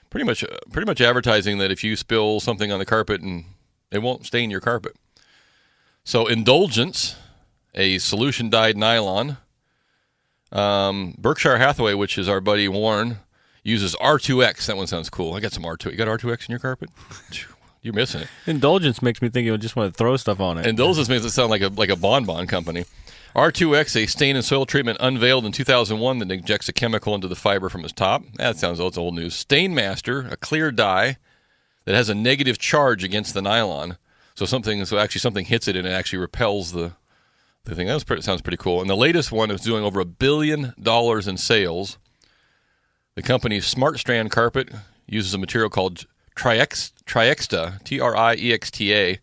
pretty much advertising that if you spill something on the carpet, and it won't stain your carpet. So Indulgence, a solution-dyed nylon. Berkshire Hathaway, which is our buddy Warren, uses R2X. That one sounds cool. I got some R2X. You got R2X in your carpet? You're missing it. Indulgence makes me think you would just want to throw stuff on it. Indulgence makes it sound like a bonbon company. R2X, a stain and soil treatment unveiled in 2001 that injects a chemical into the fiber from its top. That sounds old. It's old news. Stainmaster, a clear dye that has a negative charge against the nylon. So something hits it and it actually repels the thing. Sounds pretty cool. And the latest one is doing over $1 billion in sales. The company's Smart Strand carpet uses a material called Triexta, Triexta,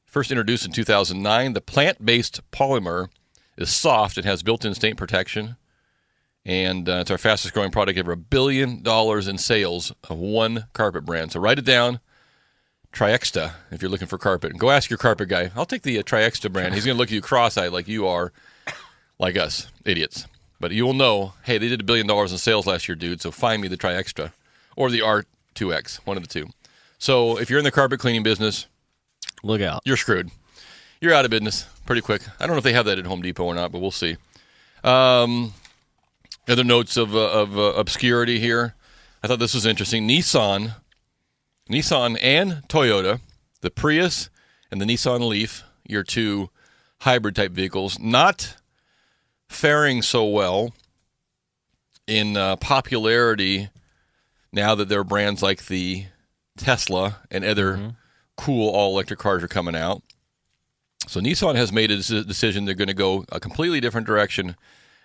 first introduced in 2009. The plant-based polymer is soft and has built-in stain protection, and it's our fastest-growing product ever. $1 billion in sales of one carpet brand. So write it down, Triexta, if you're looking for carpet. And go ask your carpet guy. I'll take the Triexta brand. He's going to look at you cross-eyed like you are, like us, idiots. But you will know, hey, they did $1 billion in sales last year, dude, so find me the Triexta or the R2X, one of the two. So if you're in the carpet cleaning business, look out. You're screwed. You're out of business pretty quick. I don't know if they have that at Home Depot or not, but we'll see. Other notes of obscurity here. I thought this was interesting. Nissan and Toyota, the Prius and the Nissan Leaf, your 2 hybrid-type vehicles, not faring so well in popularity now that there are brands like the Tesla and other cool all-electric cars are coming out. So Nissan has made a decision they're going to go a completely different direction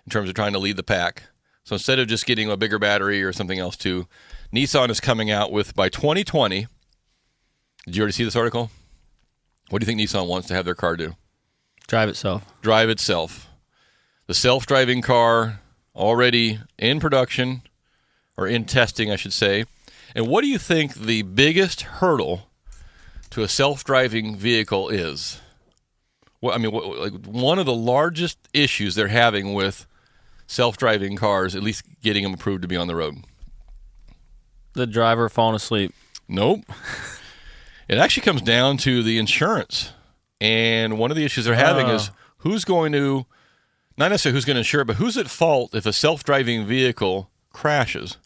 in terms of trying to lead the pack. So instead of just getting a bigger battery or something else too, Nissan is coming out with, by 2020, did you already see this article? What do you think Nissan wants to have their car do? Drive itself. Drive itself. The self-driving car already in production, or in testing, I should say. And what do you think the biggest hurdle to a self-driving vehicle is? Well, I mean, one of the largest issues they're having with self-driving cars, at least getting them approved to be on the road. The driver falling asleep. Nope. It actually comes down to the insurance. And one of the issues they're having is who's going to, not necessarily who's going to insure it, but who's at fault if a self-driving vehicle crashes?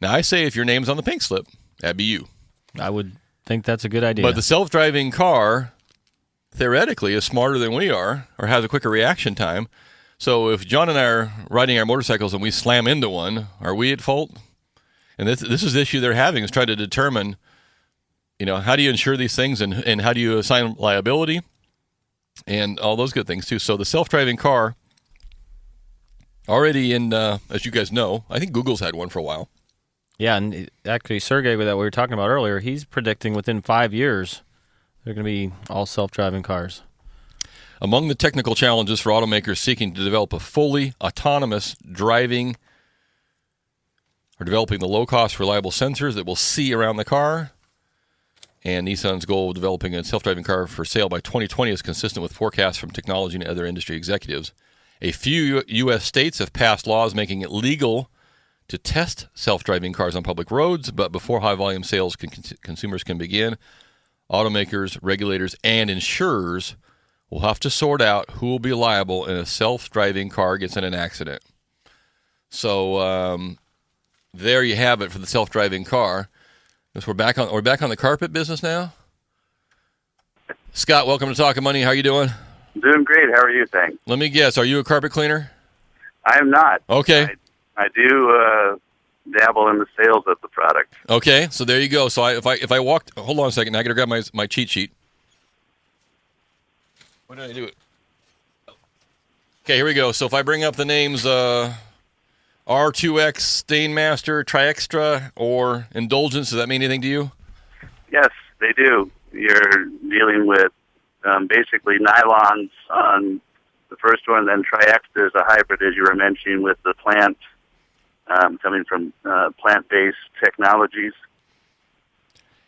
Now, I say if your name's on the pink slip, that'd be you. I would think that's a good idea. But the self-driving car, theoretically, is smarter than we are, or has a quicker reaction time. So if John and I are riding our motorcycles and we slam into one, are we at fault? And this is the issue they're having, is trying to determine, how do you insure these things, and how do you assign liability, and all those good things too. So the self-driving car, already in, as you guys know, I think Google's had one for a while. Yeah, and actually Sergey, that we were talking about earlier, he's predicting within 5 years they're going to be all self-driving cars. Among the technical challenges for automakers seeking to develop a fully autonomous driving are developing the low-cost, reliable sensors that will see around the car. And Nissan's goal of developing a self-driving car for sale by 2020 is consistent with forecasts from technology and other industry executives. A few U.S. states have passed laws making it legal to test self-driving cars on public roads, but before high-volume sales consumers can begin, automakers, regulators, and insurers will have to sort out who will be liable if a self-driving car gets in an accident. So there you have it for the self-driving car. Guess we're back on the carpet business now. Scott, welcome to Talkin' Money. How are you doing? Doing great. How are you? Thanks. Let me guess. Are you a carpet cleaner? I am not. Okay. I do dabble in the sales of the product. Okay. So there you go. So if I walked, hold on a second. I got to grab my cheat sheet. What did I do? Okay, here we go. So if I bring up the names R2X, Stainmaster, Triextra, or Indulgence, does that mean anything to you? Yes, they do. You're dealing with basically nylons on the first one, then Triextra is a hybrid, as you were mentioning, with the plant coming from plant-based technologies.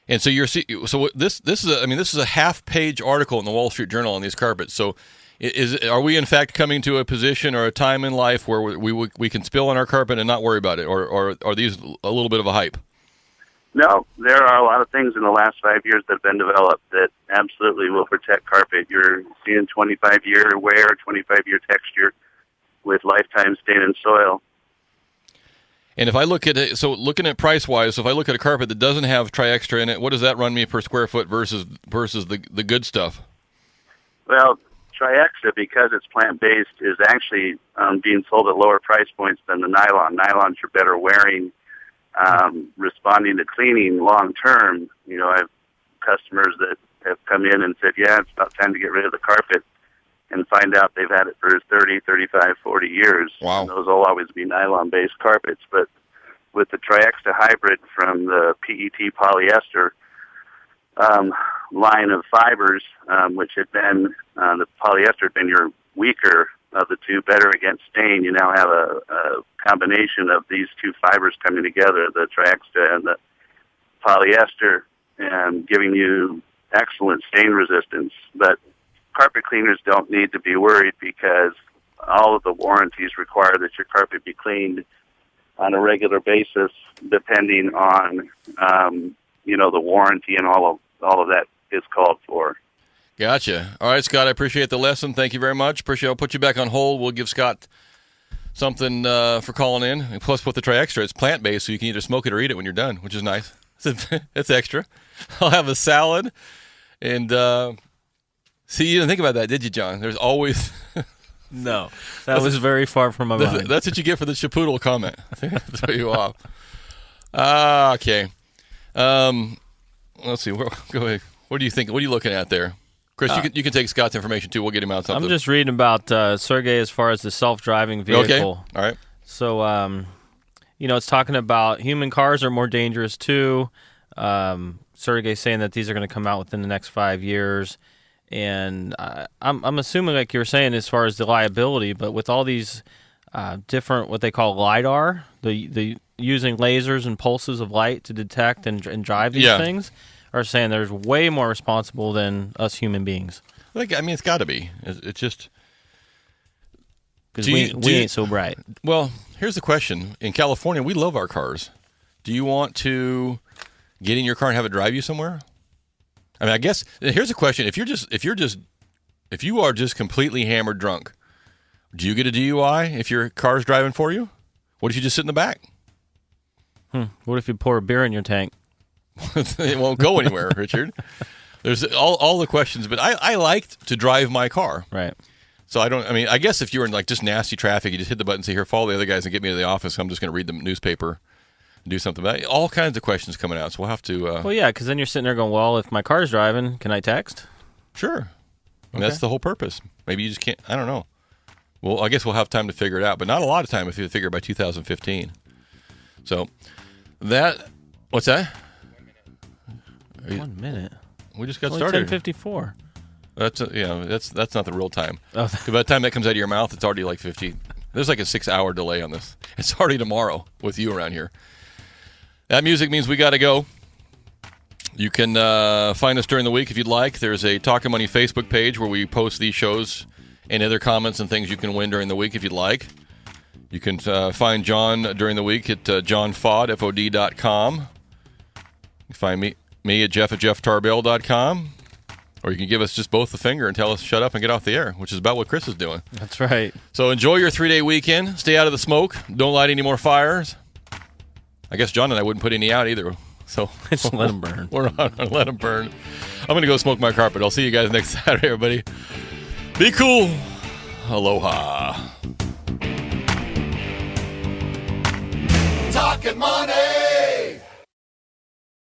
And so this is a half-page article in the Wall Street Journal on these carpets. So are we in fact coming to a position or a time in life where we can spill on our carpet and not worry about it, or are these a little bit of a hype? No, there are a lot of things in the last 5 years that have been developed that absolutely will protect carpet. You're seeing 25-year wear, 25-year texture with lifetime stain and soil. And if I look at it, so looking at price-wise, so if I look at a carpet that doesn't have Triextra in it, what does that run me per square foot versus the good stuff? Well, Triextra, because it's plant-based, is actually being sold at lower price points than the nylon. Nylons are better wearing, responding to cleaning long-term. You know, I have customers that have come in and said, yeah, it's about time to get rid of the carpet, and find out they've had it for 30, 35, 40 years. Wow. And those will always be nylon-based carpets. But with the Triextra hybrid from the PET polyester line of fibers, which had been, the polyester had been your weaker of the two, better against stain, you now have a combination of these two fibers coming together, the Triextra and the polyester, and giving you excellent stain resistance. But carpet cleaners don't need to be worried because all of the warranties require that your carpet be cleaned on a regular basis, depending on, the warranty and all of that is called for. Gotcha. All right, Scott, I appreciate the lesson. Thank you very much. I'll put you back on hold. We'll give Scott something for calling in. And plus, with the Triextra, it's plant-based, so you can either smoke it or eat it when you're done, which is nice. It's extra. I'll have a salad. And, see, you didn't think about that, did you, John? There's always... No, that was very far from my mind. That's what you get for the Chipotle comment. Throw you off. Okay. Let's see. Go ahead. What do you think? What are you looking at there? Chris, you can take Scott's information, too. We'll get him out something. I'm just reading about Sergey as far as the self-driving vehicle. Okay. All right. So, it's talking about human cars are more dangerous, too. Sergey's saying that these are going to come out within the next 5 years. And I'm assuming, like you're saying, as far as the liability, but with all these different, what they call LiDAR, the using lasers and pulses of light to detect and drive these things, are saying there's way more responsible than us human beings. It's got to be. It's just... Because we ain't so bright. Well, here's the question. In California, we love our cars. Do you want to get in your car and have it drive you somewhere? I mean, I guess here's a question: if you are just completely hammered drunk, do you get a DUI if your car's driving for you? What if you just sit in the back? What if you pour a beer in your tank? It won't go anywhere, Richard. There's all the questions, but I liked to drive my car. Right. So I guess if you were in like just nasty traffic, you just hit the button and say, here, follow the other guys and get me to the office. I'm just going to read the newspaper. Do something about it. All kinds of questions coming out, so we'll have to... Well, yeah, because then you're sitting there going, well, if my car's driving, can I text? Sure. That's the whole purpose. Maybe you just can't... I don't know. Well, I guess we'll have time to figure it out, but not a lot of time if you figure it by 2015. So, that... What's that? 1 minute? We just got only started. 10:54. That's not the real time. Oh. By the time that comes out of your mouth, it's already like 50... There's like a 6-hour delay on this. It's already tomorrow with you around here. That music means we got to go. You can find us during the week if you'd like. There's a Talkin' Money Facebook page where we post these shows and other comments and things you can win during the week if you'd like. You can find John during the week at johnfod.com. You can find me at jeff@jefftarbell.com. Or you can give us just both the finger and tell us shut up and get off the air, which is about what Chris is doing. That's right. So enjoy your 3-day weekend. Stay out of the smoke. Don't light any more fires. I guess John and I wouldn't put any out either. So just let them burn. We're on. Let them burn. I'm going to go smoke my carpet. I'll see you guys next Saturday, everybody. Be cool. Aloha. Talking money.